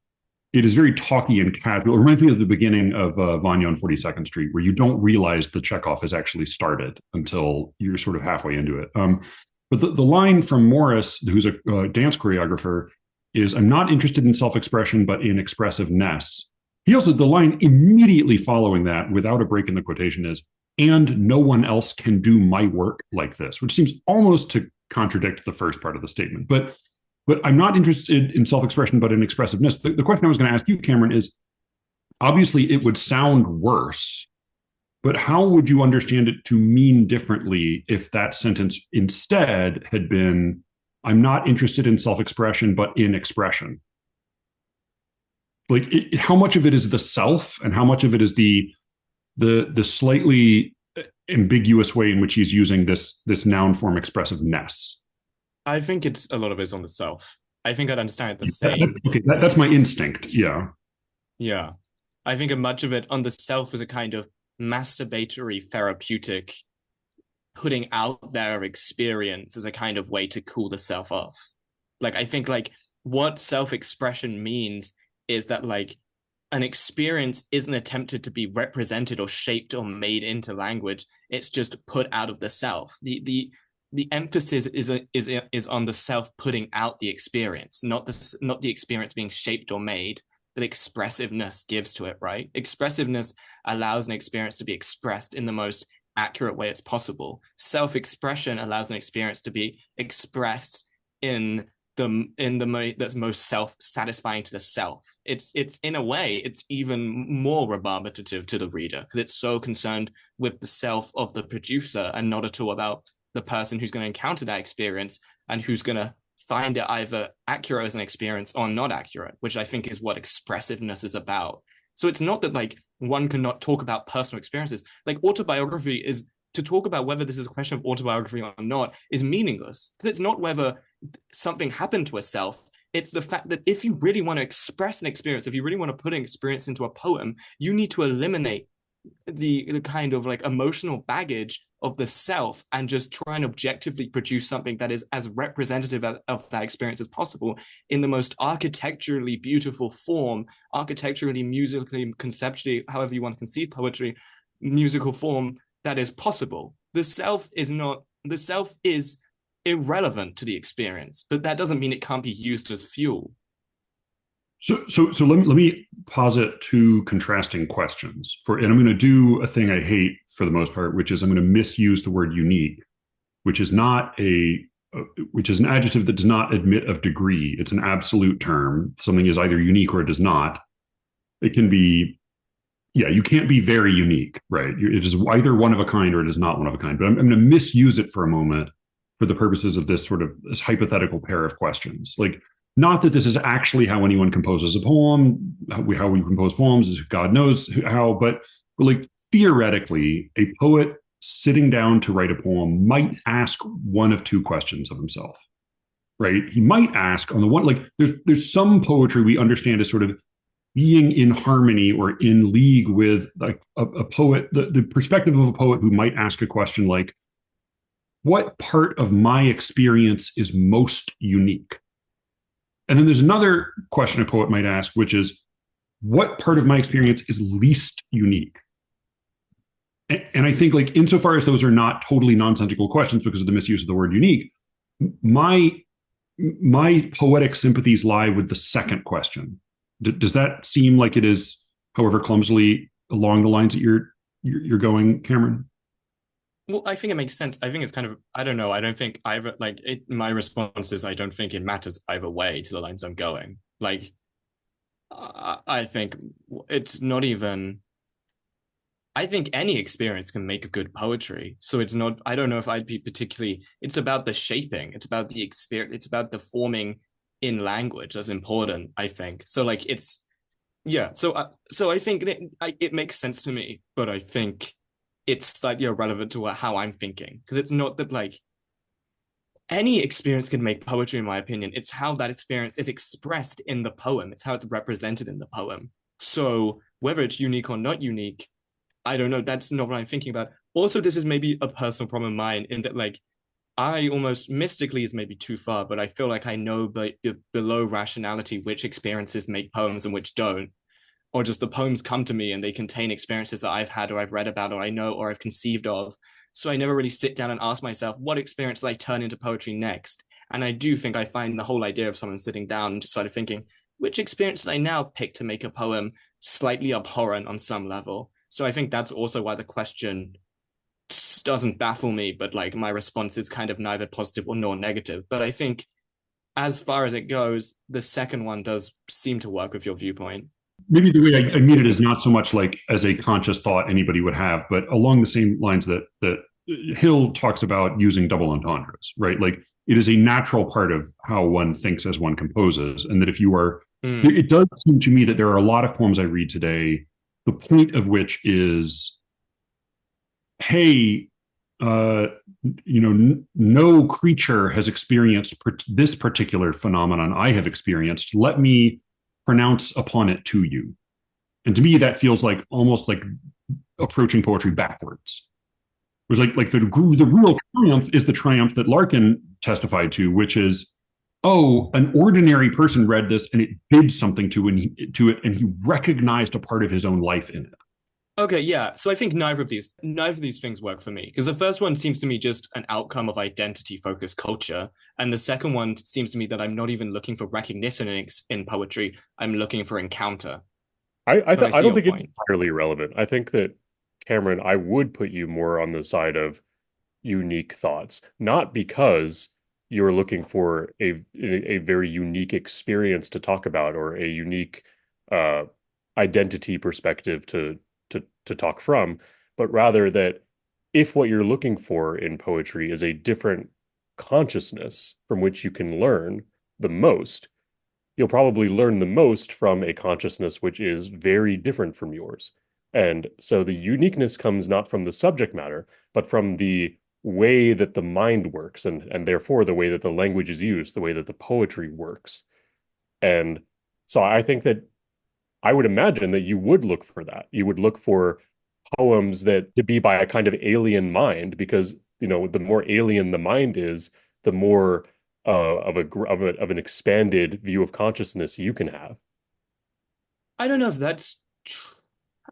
talky and casual. It reminds me of the beginning of Vanya on 42nd Street, where you don't realize the Chekhov has actually started until you're sort of halfway into it. But the line from Morris, who's a dance choreographer, is, I'm not interested in self-expression, but in expressiveness. He also, the line immediately following that, without a break in the quotation, is, and no one else can do my work like this, which seems almost to contradict the first part of the statement. But I'm not interested in self-expression, but in expressiveness. The question I was going to ask you, Cameron, is, obviously it would sound worse, but how would you understand it to mean differently if that sentence instead had been, I'm not interested in self-expression, but in expression? Like, how much of it is the self, and how much of it is the slightly ambiguous way in which he's using this noun form expressiveness? I think it's a lot of it's on the self. I think I'd understand it the same. Okay, that's my instinct. Yeah. Yeah. I think much of it on the self is a kind of masturbatory therapeutic putting out there experience as a kind of way to cool the self off. Like, I think, like, what self-expression means is that, like, an experience isn't attempted to be represented or shaped or made into language. It's just put out of the self. The emphasis is on the self putting out the experience, not the experience being shaped or made. That expressiveness gives to it, right? Expressiveness allows an experience to be expressed in the most accurate way as possible. Self-expression allows an experience to be expressed in the way that's most self-satisfying to the self. It's in a way, it's even more rebarbative to the reader, because it's so concerned with the self of the producer and not at all about the person who's going to encounter that experience and who's going to find it either accurate as an experience or not accurate, which I think is what expressiveness is about. So it's not that, like, one cannot talk about personal experiences. Like, autobiography is, to talk about whether this is a question of autobiography or not is meaningless, because it's not whether something happened to a self. It's the fact that if you really want to express an experience, if you really want to put an experience into a poem, you need to eliminate the kind of, like, emotional baggage of the self and just try and objectively produce something that is as representative of that experience as possible in the most architecturally beautiful form, architecturally, musically, conceptually, however you want to conceive poetry, musical form that is possible. The self is irrelevant to the experience, but that doesn't mean it can't be used as fuel. So let me posit two contrasting questions and I'm going to do a thing I hate for the most part, which is I'm going to misuse the word unique, which is an adjective that does not admit of degree. It's an absolute term. Something is either unique or it is not. It can be, you can't be very unique, right? It is either one of a kind or it is not one of a kind. But I'm going to misuse it for a moment for the purposes of this hypothetical pair of questions. Like, not that this is actually how anyone composes a poem, how we compose poems is God knows how, but like, theoretically, a poet sitting down to write a poem might ask one of two questions of himself. right? He might ask on the one, like there's some poetry we understand as sort of being in harmony or in league with like a poet, the perspective of a poet who might ask a question like, what part of my experience is most unique? And then there's another question a poet might ask, which is, what part of my experience is least unique? And I think, like, insofar as those are not totally nonsensical questions because of the misuse of the word unique, my poetic sympathies lie with the second question. Does that seem like it is, however clumsily, along the lines that you're going, Cameron? Well, I think it makes sense. I think it's kind of, I don't know. I don't think either, like, my response is I don't think it matters either way to the lines I'm going. Like, I think it's not even, I think any experience can make a good poetry. So it's not, I don't know if I'd be particularly, it's about the shaping, it's about the experience, it's about the forming in language that's important, I think. So, like, it's, yeah. So I think it makes sense to me, but I think it's slightly irrelevant to how I'm thinking, because it's not that, like, any experience can make poetry, in my opinion. It's how that experience is expressed in the poem. It's how it's represented in the poem. So whether it's unique or not unique, I don't know. That's not what I'm thinking about. Also, this is maybe a personal problem of mine in that, like, I almost mystically is maybe too far, but I feel like I know below rationality which experiences make poems and which don't, or just the poems come to me and they contain experiences that I've had or I've read about or I know or I've conceived of. So I never really sit down and ask myself, what experience do I turn into poetry next? And I do think I find the whole idea of someone sitting down and just sort of thinking, which experience did I now pick to make a poem slightly abhorrent on some level? So I think that's also why the question doesn't baffle me, but, like, my response is kind of neither positive nor negative. But I think as far as it goes, the second one does seem to work with your viewpoint. Maybe the way I mean it is not so much like as a conscious thought anybody would have, but along the same lines that Hill talks about using double entendres, right? Like, it is a natural part of how one thinks as one composes, and that if you are, it does seem to me that there are a lot of poems I read today, the point of which is, hey, no creature has experienced this particular phenomenon I have experienced. Let me pronounce upon it to you. And to me, that feels like almost like approaching poetry backwards. It was like the real triumph is the triumph that Larkin testified to, which is, oh, an ordinary person read this and it did something to it, and he recognized a part of his own life in it. Okay, yeah. So I think neither of these things work for me, because the first one seems to me just an outcome of identity-focused culture, and the second one seems to me that I'm not even looking for recognition in poetry. I'm looking for encounter. I don't think it's entirely irrelevant. I think that, Cameron, I would put you more on the side of unique thoughts, not because you're looking for a very unique experience to talk about or a unique identity perspective to talk from, but rather that if what you're looking for in poetry is a different consciousness from which you can learn the most, you'll probably learn the most from a consciousness which is very different from yours. And so the uniqueness comes not from the subject matter, but from the way that the mind works, and therefore the way that the language is used, the way that the poetry works. And so I think that I would imagine that you would look for that. You would look for poems that to be by a kind of alien mind, because, the more alien the mind is, the more of an expanded view of consciousness you can have. I don't know if that's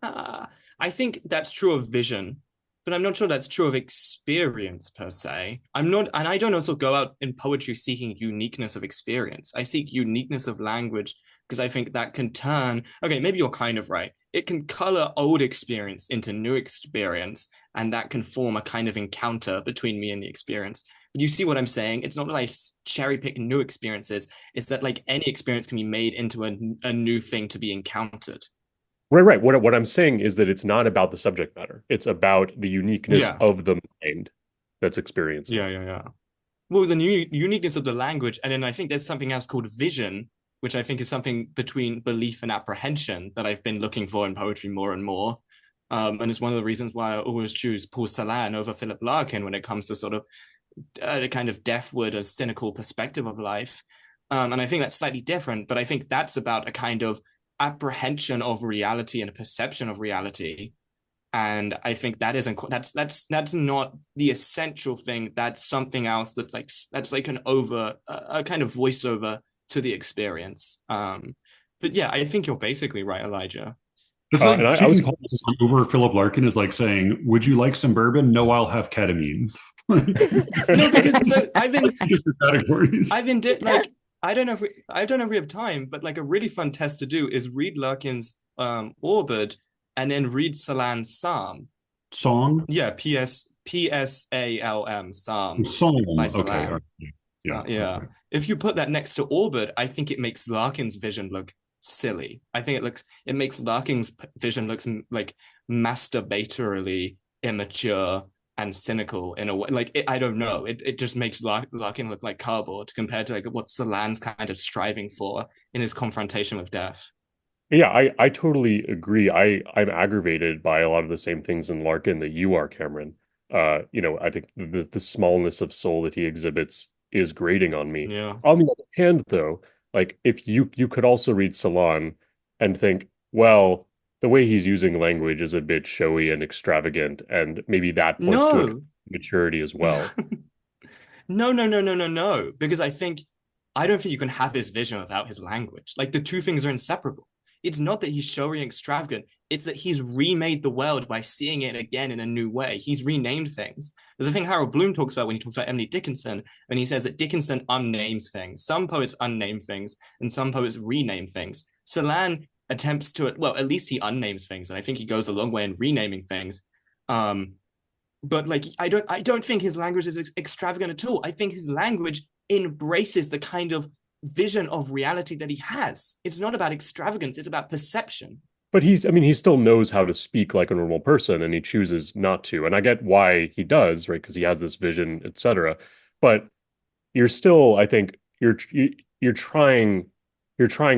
I think that's true of vision, but I'm not sure that's true of experience per se. I'm not, and I don't also go out in poetry seeking uniqueness of experience. I seek uniqueness of language because I think that can turn, okay, maybe you're kind of right. It can color old experience into new experience, and that can form a kind of encounter between me and the experience. But you see what I'm saying? It's not that I cherry pick new experiences. It's that, like, any experience can be made into a new thing to be encountered. Right. What I'm saying is that it's not about the subject matter. It's about the uniqueness of the mind that's experiencing. Yeah. Well, the uniqueness of the language, and then I think there's something else called vision, which I think is something between belief and apprehension that I've been looking for in poetry more and more. And it's one of the reasons why I always choose Paul Celan over Philip Larkin when it comes to sort of a kind of deathward or cynical perspective of life. And I think that's slightly different, but I think that's about a kind of apprehension of reality and a perception of reality. And I think that isn't that's not the essential thing. That's something else that's like an over a kind of voiceover to the experience. But yeah, I think you're basically right, Elijah. It's And like I was taking Paul over Philip Larkin is like saying, "Would you like some bourbon? No, I'll have ketamine." No, because so I've been categories. like I don't know if we have time, but like a really fun test to do is read Larkin's Orbit and then read Salan's Psalm. Song? Yeah, Psalm Psalm Song. by Okay. Salan. Yeah. Yeah. Okay. If you put that next to Orbit, I think it makes Larkin's vision look silly. I think it makes Larkin's vision looks like masturbatorily immature and cynical in a way. Like I don't know. It just makes Larkin look like cardboard compared to like what Salan's kind of striving for in his confrontation with death. Yeah, I totally agree. I'm aggravated by a lot of the same things in Larkin that you are, Cameron. I think the smallness of soul that he exhibits is grating on me. Yeah. On the other hand, though, like if you could also read Salon and think, well, the way he's using language is a bit showy and extravagant, and maybe that points to a No. maturity as well. No. Because I don't think you can have his vision without his language. Like the two things are inseparable. It's not that he's showy and extravagant. It's that he's remade the world by seeing it again in a new way. He's renamed things. There's a thing Harold Bloom talks about when he talks about Emily Dickinson, when he says that Dickinson unnames things. Some poets unname things, and some poets rename things. Salan attempts to, well, at least he unnames things, and I think he goes a long way in renaming things. But like, I don't think his language is extravagant at all. I think his language embraces the kind of vision of reality that he has. It's not about extravagance, it's about perception. But he still knows how to speak like a normal person, and he chooses not to. And I get why he does, right? Because he has this vision, etc. But you're still, I think, you're trying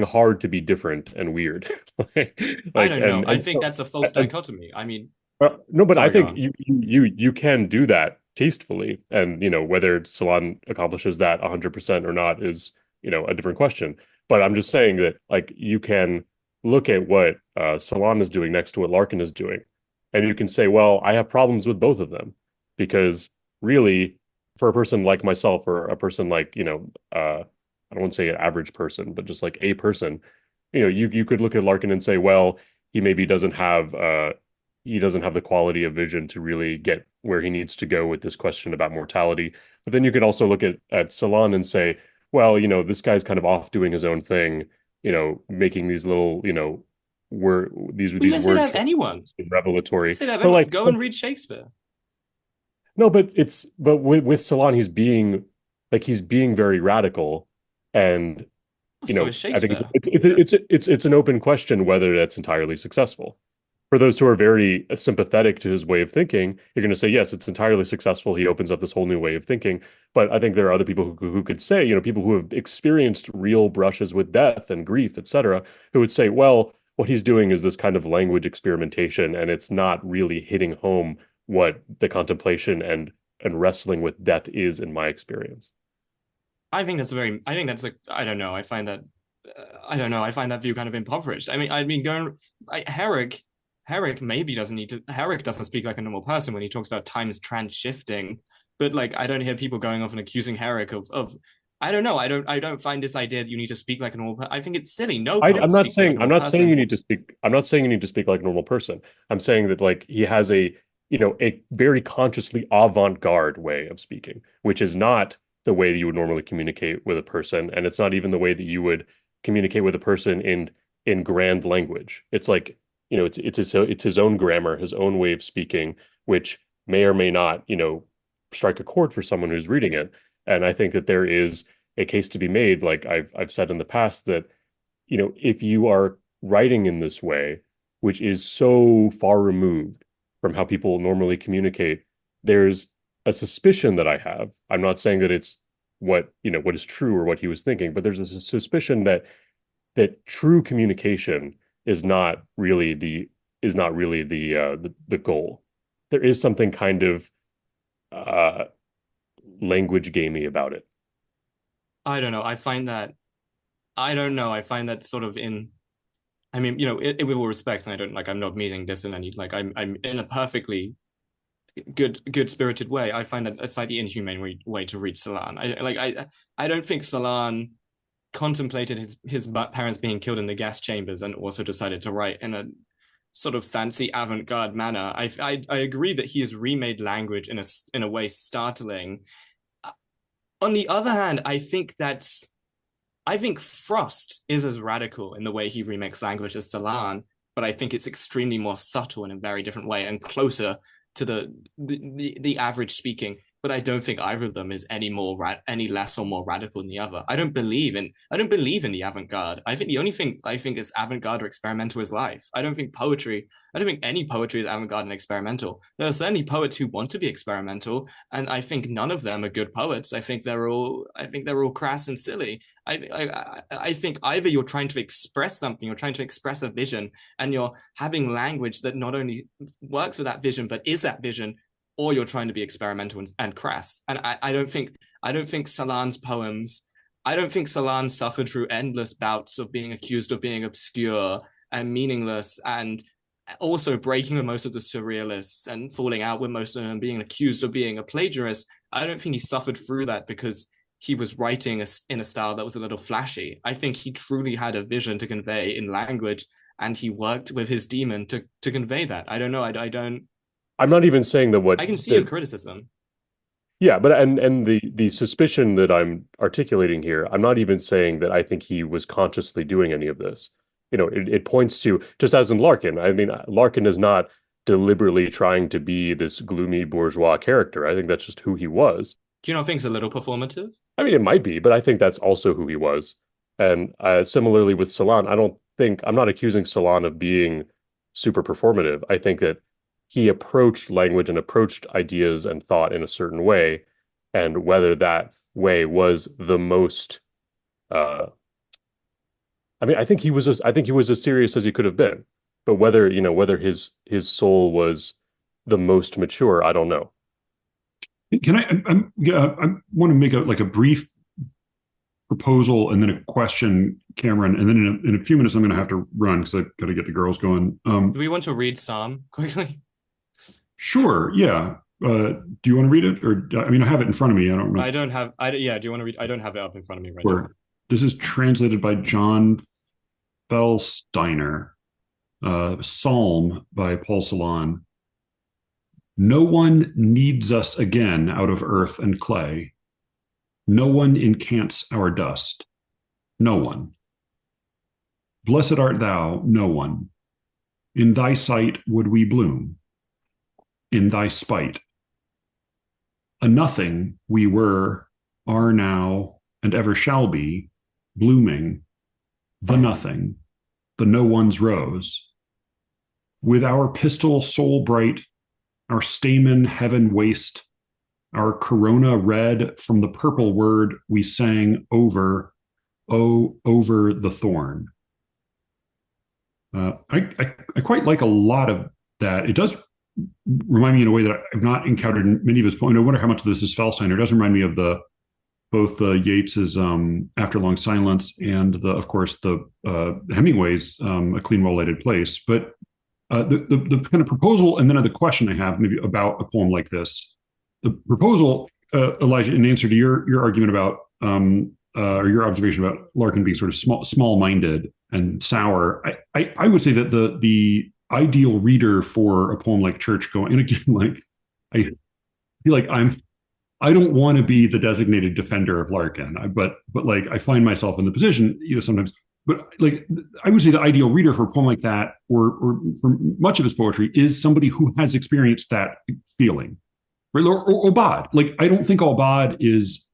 hard to be different and weird. I don't know. I think so, that's a false dichotomy. I mean, no, but I sorry, think you can do that tastefully, and whether Salon accomplishes that 100% or not is a different question. But I'm just saying that like you can look at what Salon is doing next to what Larkin is doing, and you can say, well, I have problems with both of them because really, for a person like myself or a person like I don't want to say an average person, but just like a person, you could look at Larkin and say, well, he maybe doesn't have the quality of vision to really get where he needs to go with this question about mortality. But then you could also look at Salon and say, well, this guy's kind of off doing his own thing, making these little, these words have anyone revelatory. But like, go and read Shakespeare. No, but with Salon, he's being very radical, and so I think it's an open question whether that's entirely successful. For those who are very sympathetic to his way of thinking, you're going to say, yes, it's entirely successful. He opens up this whole new way of thinking. But I think there are other people who could say, people who have experienced real brushes with death and grief, etc., who would say, well, what he's doing is this kind of language experimentation, and it's not really hitting home what the contemplation and wrestling with death is in my experience. I don't know. I find that view kind of impoverished. Herrick maybe doesn't need to. Herrick doesn't speak like a normal person when he talks about times trans-shifting, but like I don't hear people going off and accusing Herrick of. I don't know. I don't find this idea that you need to speak like a normal person. I think it's silly. I'm not saying you need to speak. I'm not saying you need to speak like a normal person. I'm saying that like he has a very consciously avant-garde way of speaking, which is not the way that you would normally communicate with a person, and it's not even the way that you would communicate with a person in grand language. It's like it's his own grammar, his own way of speaking, which may or may not, strike a chord for someone who's reading it. And I think that there is a case to be made, like I've said in the past, that, if you are writing in this way, which is so far removed from how people normally communicate, there's a suspicion that I have. I'm not saying that it's what is true or what he was thinking, but there's a suspicion that true communication is not really the goal. There is something kind of language gamey about it? I don't know. I find that sort of I mean, with all respect, and I'm not meaning this in any, I'm in a perfectly good spirited way. I find that a slightly inhumane way to read Salan. I don't think Salan contemplated his parents being killed in the gas chambers and also decided to write in a sort of fancy avant-garde manner. I agree that he has remade language in a way startling. On the other hand, I think Frost is as radical in the way he remakes language as Salan, but I think it's extremely more subtle in a very different way and closer to the average speaking. But I don't think either of them is any less or more radical than the other. I don't believe in the avant-garde. I think the only thing I think is avant-garde or experimental is life. I don't think any poetry is avant-garde and experimental. There are certainly poets who want to be experimental, and I think none of them are good poets. I think they're all crass and silly. I think either you're trying to express something, you're trying to express a vision, and you're having language that not only works with that vision but is that vision, or you're trying to be experimental and crass. And I don't think Salan's poems, I don't think Salan suffered through endless bouts of being accused of being obscure and meaningless, and also breaking with most of the surrealists and falling out with most of them, being accused of being a plagiarist. I don't think he suffered through that because he was writing in a style that was a little flashy. I think he truly had a vision to convey in language, and he worked with his demon to convey that. I don't know. I'm not even saying that I can see your criticism. Yeah, but and the suspicion that I'm articulating here, I'm not even saying that I think he was consciously doing any of this. It points to, just as in Larkin. I mean, Larkin is not deliberately trying to be this gloomy bourgeois character. I think that's just who he was. Do you not think it's a little performative? I mean, it might be, but I think that's also who he was. And similarly with Salan, I'm not accusing Salan of being super performative. I think that he approached language and approached ideas and thought in a certain way, and whether that way was the most, I think he was as serious as he could have been, but whether his soul was the most mature, I don't know. Can I want to make a brief proposal and then a question, Cameron, and then in a few minutes I'm going to have to run because I've got to get the girls going. Do we want to read Psalm quickly? Sure. Yeah. Do you want to read it, or I have it in front of me. I don't know. I don't have. Yeah. Do you want to read? I don't have it up in front of me right now. This is translated by John Felsteiner. Psalm by Paul Celan. No one kneads us again out of earth and clay. No one incants our dust. No one. Blessed art thou, no one. In thy sight would we bloom. In thy spite. A nothing we were, are now, and ever shall be, blooming, the nothing, the no one's rose. With our pistil soul bright, our stamen heaven waste, our corona red from the purple word we sang over, oh, over the thorn. I quite like a lot of that. It does remind me in a way that I've not encountered in many of his poems. I wonder how much of this is Felsteiner. It does remind me of both Yeats's After Long Silence and of course the Hemingway's A Clean Well-Lighted Place. But the kind of proposal and then the question I have maybe about a poem like this, the proposal, Elijah, in answer to your argument about or your observation about Larkin being sort of small-minded and sour, I would say that the ideal reader for a poem like Church Going, and again, I feel like I don't want to be the designated defender of Larkin, but I find myself in the position, sometimes. But I would say the ideal reader for a poem like that, or for much of his poetry, is somebody who has experienced that feeling, right? Or Obad. I don't think Obad is.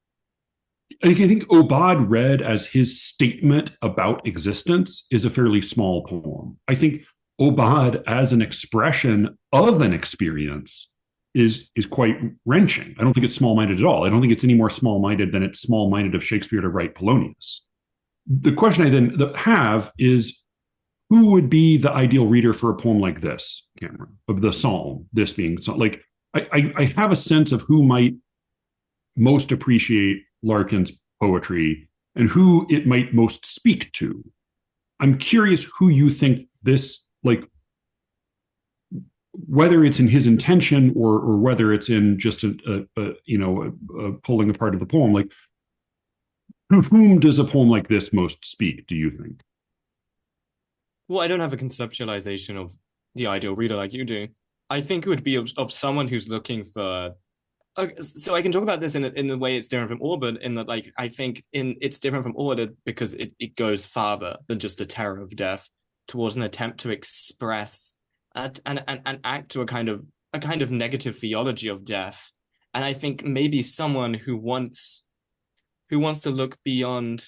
I think Obad read as his statement about existence is a fairly small poem. I think Obad as an expression of an experience is quite wrenching. I don't think it's small-minded at all. I don't think it's any more small-minded than it's small-minded of Shakespeare to write Polonius. The question I then have is, who would be the ideal reader for a poem like this, Cameron, of the Psalm, this being, I have a sense of who might most appreciate Larkin's poetry and who it might most speak to. I'm curious who you think this, like, whether it's in his intention or whether it's in just a pulling apart of the poem. Like, whom does a poem like this most speak, do you think? Well, I don't have a conceptualization of the ideal reader like you do. I think it would be of someone who's looking for. So I can talk about this in the way it's different from Orbit, in that, like, I think it's different from Orbit because it goes farther than just a terror of death towards an attempt to express and act to a kind of negative theology of death. And I think maybe someone who wants to look beyond.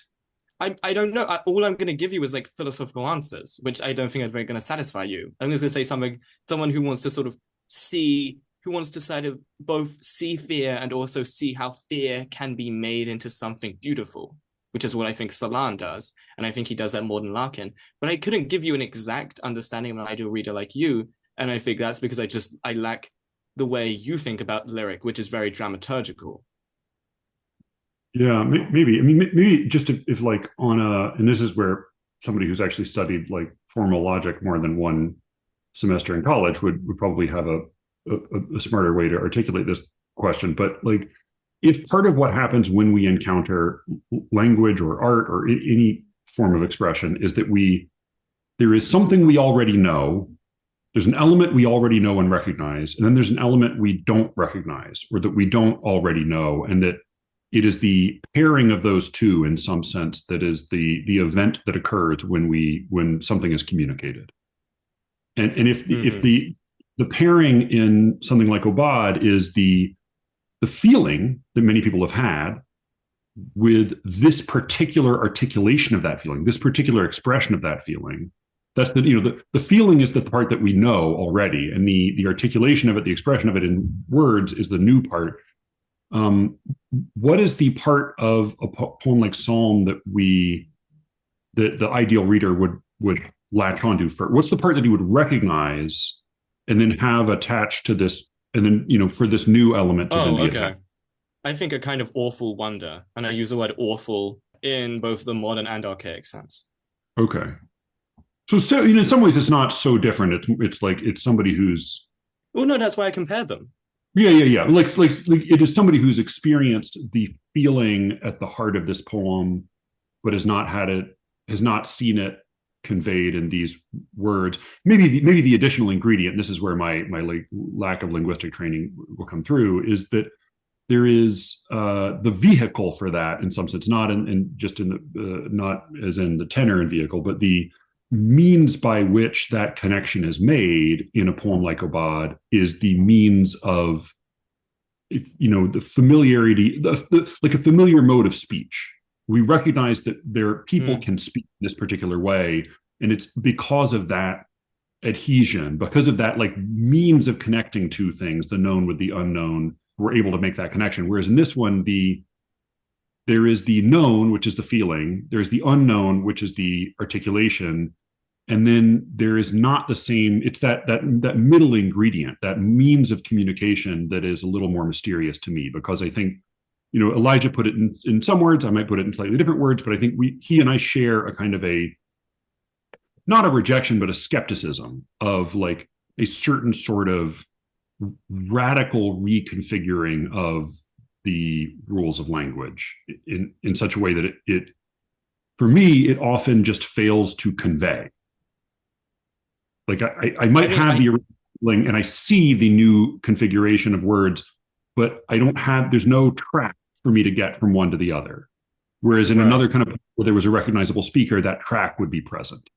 I don't know. All I'm going to give you is like philosophical answers, which I don't think are very going to satisfy you. I'm just going to say someone who wants to sort of who wants to sort of both see fear and also see how fear can be made into something beautiful, which is what I think Salan does. And I think he does that more than Larkin. But I couldn't give you an exact understanding of an ideal reader like you. And I think that's because I lack the way you think about lyric, which is very dramaturgical. Yeah, maybe. I mean, maybe just if like on and this is where somebody who's actually studied like formal logic more than one semester in college would probably have a smarter way to articulate this question. But like, if part of what happens when we encounter language or art or any form of expression is that there is something we already know, there's an element we already know and recognize, and then there's an element we don't recognize or that we don't already know, and that it is the pairing of those two in some sense that is the event that occurs when something is communicated. And if the pairing in something like Obad is the feeling that many people have had with this particular articulation of that feeling, this particular expression of that feeling, that's the feeling is the part that we know already, and the articulation of it, the expression of it in words is the new part. What is the part of a poem like Psalm that the ideal reader would latch onto first? What's the part that he would recognize and then have attached to this, and then for this new element to then be attached? I think a kind of awful wonder, and I use the word awful in both the modern and archaic sense. Okay, so in some ways it's not so different. It's like it's somebody who's. Well, no, that's why I compared them. Yeah. Like it is somebody who's experienced the feeling at the heart of this poem, but has not seen it conveyed in these words. Maybe the additional ingredient, this is where my like lack of linguistic training will come through, is that there is the vehicle for that in some sense, not not as in the tenor and vehicle, but the means by which that connection is made in a poem like Obad is the means of the familiarity, like a familiar mode of speech. We recognize that people can speak in this particular way, and it's because of that adhesion, because of that like means of connecting two things, the known with the unknown, we're able to make that connection. Whereas in this one, there is the known, which is the feeling, there's the unknown, which is the articulation, and then there is not the same. It's that middle ingredient, that means of communication that is a little more mysterious to me, because I think Elijah put it in some words, I might put it in slightly different words, but I think he and I share a kind of not a rejection, but a skepticism of like a certain sort of radical reconfiguring of the rules of language in such a way that it for me, it often just fails to convey. Like I might have the original feeling and I see the new configuration of words, but there's no track for me to get from one to the other. Whereas in another kind of where there was a recognizable speaker, that track would be present.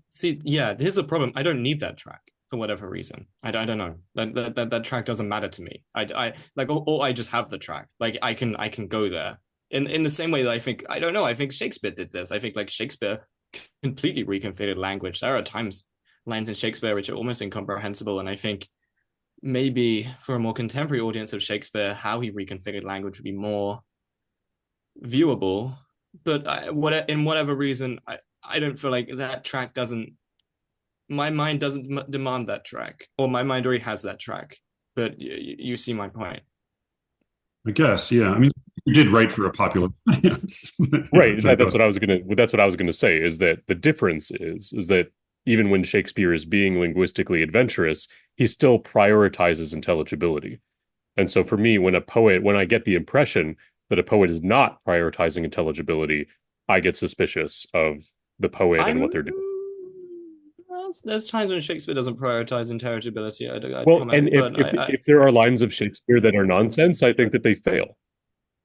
See, yeah, here's the problem. I don't need that track for whatever reason. I don't know. That track doesn't matter to me. I like, or I just have the track. Like I can go there. In the same way that I think Shakespeare did this. I think like Shakespeare completely reconfigured language. There are times lines in Shakespeare which are almost incomprehensible, and I think maybe for a more contemporary audience of Shakespeare, how he reconfigured language would be more viewable. But in whatever reason, I don't feel like that track my mind doesn't demand that track, or my mind already has that track. But you see my point. I guess, yeah. I mean, you did write for a popular audience. Right. So That's what I was gonna say, is that the difference is that even when Shakespeare is being linguistically adventurous, he still prioritizes intelligibility. And so for me, when I get the impression that a poet is not prioritizing intelligibility, I get suspicious of the poet and what I'm they're doing. there's times when Shakespeare doesn't prioritize intelligibility. I'd Well, and comment, but if there are lines of Shakespeare that are nonsense, I think that they fail.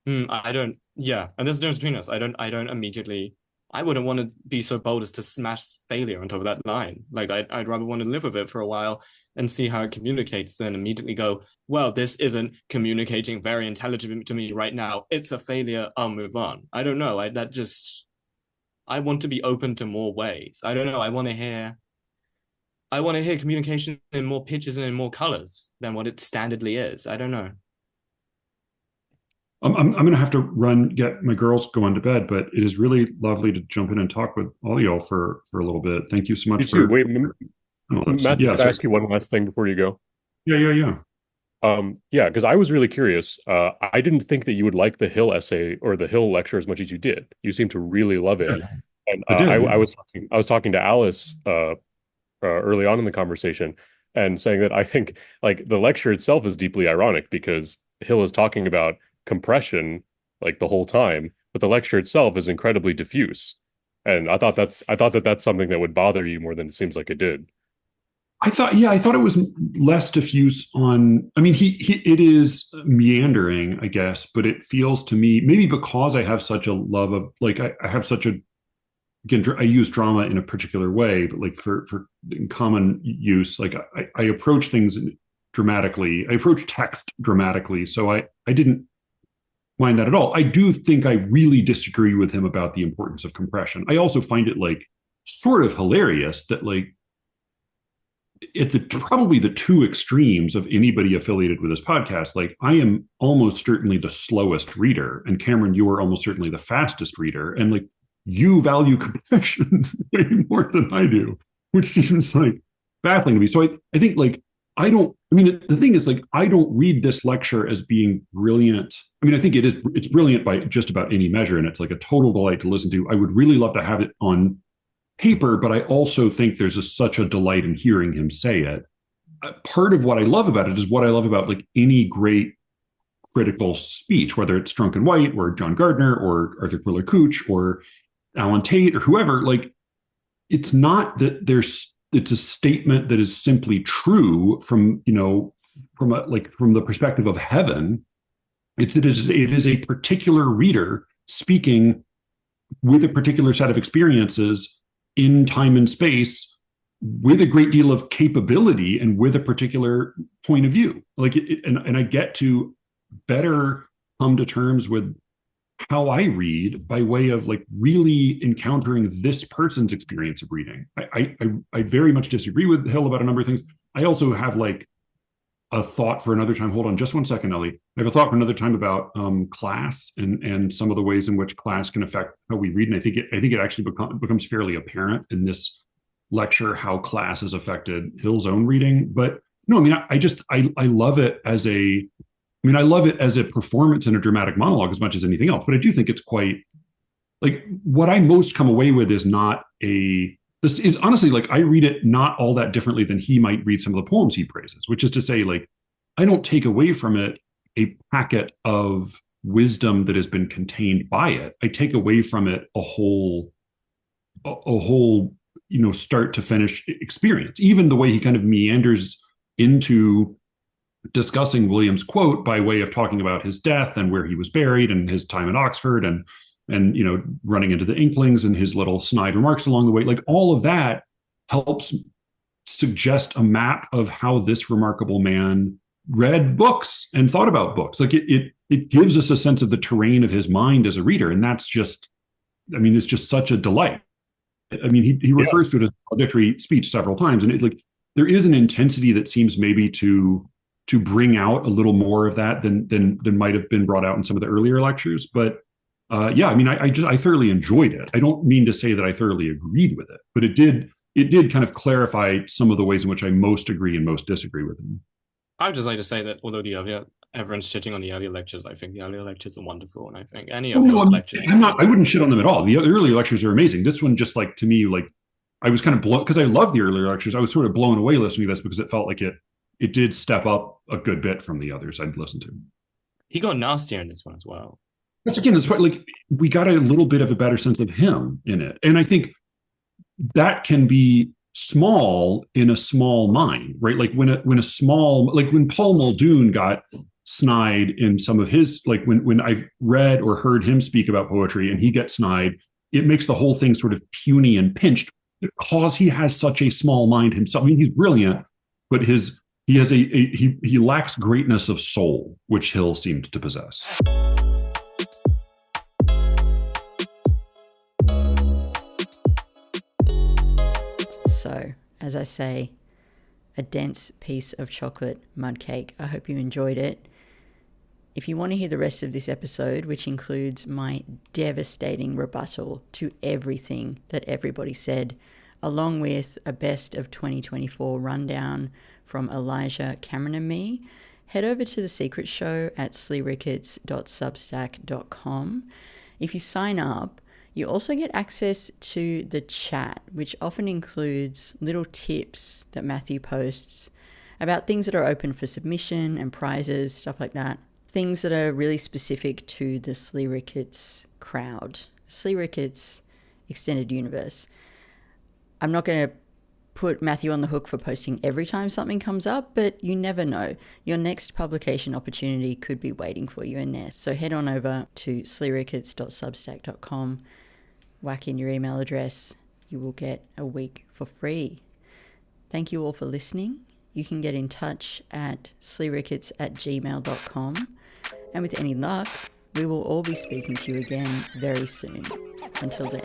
I don't. Yeah, and there's a difference between us. I don't immediately. I wouldn't want to be so bold as to smash failure on top of that line. Like I'd rather want to live with it for a while and see how it communicates than immediately go, well, this isn't communicating very intelligibly to me right now. It's a failure. I'll move on. I don't know. I want to be open to more ways. I don't know. I want to hear communication in more pitches and in more colors than what it standardly is. I don't know. I'm going to have to get my girls going to bed, but it is really lovely to jump in and talk with all y'all for a little bit. Thank you so much You too. Wait, Matthew, yeah, could I ask you one last thing before you go? yeah. Yeah, because I was really curious. I didn't think that you would like the Hill essay or the Hill lecture as much as you did. You seem to really love it. Yeah, And I did. Yeah. I was talking to Alice early on in the conversation and saying that I think like the lecture itself is deeply ironic because Hill is talking about compression like the whole time, but the lecture itself is incredibly diffuse. And I thought that that's something that would bother you more than it seems like it did. I thought it was less diffuse on, I mean, it is meandering, I guess, but it feels to me, maybe because I have such a love of, like, I have such a, again, I use drama in a particular way, but like for in common use, like I approach things dramatically. I approach text dramatically. So I didn't mind that at all. I do think I really disagree with him about the importance of compression. I also find it like sort of hilarious that like at probably the two extremes of anybody affiliated with this podcast, like I am almost certainly the slowest reader, and Cameron, you are almost certainly the fastest reader, and like you value compression way more than I do, which seems like baffling to me. So I think like I don't. I mean, the thing is like I don't read this lecture as being brilliant. I mean, I think it's brilliant by just about any measure, and it's like a total delight to listen to. I would really love to have it on paper, but I also think there's such a delight in hearing him say it. Part of what I love about it is what I love about like any great critical speech, whether it's Strunk and White or John Gardner or Arthur Quiller Couch or Alan Tate or whoever. Like, it's not that it's a statement that is simply true from from the perspective of heaven. It is a particular reader speaking with a particular set of experiences in time and space with a great deal of capability and with a particular point of view. Like and I get to better come to terms with how I read by way of like really encountering this person's experience of reading. I very much disagree with Hill about a number of things. I also have like a thought for another time. Hold on just one second, Ellie. I have a thought for another time about class and some of the ways in which class can affect how we read. And I think it actually becomes fairly apparent in this lecture how class has affected Hill's own reading. But no, I mean, I love it as I love it as a performance in a dramatic monologue as much as anything else. But I do think it's quite like what I most come away with is not this is honestly like I read it not all that differently than he might read some of the poems he praises, which is to say, like, I don't take away from it a packet of wisdom that has been contained by it. I take away from it a whole, start to finish experience. Even the way he kind of meanders into discussing William's quote by way of talking about his death and where he was buried and his time in Oxford and running into the Inklings and his little snide remarks along the way, like all of that helps suggest a map of how this remarkable man read books and thought about books. Like it gives us a sense of the terrain of his mind as a reader, and that's just, I mean, it's just such a delight. I mean, he refers to it as a valedictory speech several times, and there is an intensity that seems maybe to bring out a little more of that than might have been brought out in some of the earlier lectures, but. I mean, I thoroughly enjoyed it. I don't mean to say that I thoroughly agreed with it, but it did kind of clarify some of the ways in which I most agree and most disagree with him. I would just like to say that although everyone's shitting on the earlier lectures. I think the earlier lectures are wonderful, and I think any Oh, of no, those lectures. I'm not. I wouldn't shit on them at all. The earlier lectures are amazing. This one, just like to me, like I was kind of blown because I love the earlier lectures. I was sort of blown away listening to this because it felt like it did step up a good bit from the others I'd listened to. He got nastier in this one as well. That's again, it's like we got a little bit of a better sense of him in it, and I think that can be small in a small mind, right? Like when a small, like when Paul Muldoon got snide in some of his, like when I've read or heard him speak about poetry and he gets snide, it makes the whole thing sort of puny and pinched because he has such a small mind himself. I mean, he's brilliant, but he lacks greatness of soul, which Hill seemed to possess. So, as I say, a dense piece of chocolate mud cake. I hope you enjoyed it. If you want to hear the rest of this episode, which includes my devastating rebuttal to everything that everybody said, along with a best of 2024 rundown from Elijah, Cameron and me, head over to The Secret Show at SLEERICKETS.substack.com. If you sign up, you also get access to the chat, which often includes little tips that Matthew posts about things that are open for submission and prizes, stuff like that. Things that are really specific to the SLEERICKETS crowd, SLEERICKETS extended universe. I'm not going to put Matthew on the hook for posting every time something comes up, but you never know. Your next publication opportunity could be waiting for you in there. So head on over to SLEERICKETS.substack.com, whack in your email address. You will get a week for free. Thank you all for listening. You can get in touch at sleerickets@gmail.com. And with any luck, we will all be speaking to you again very soon. Until then.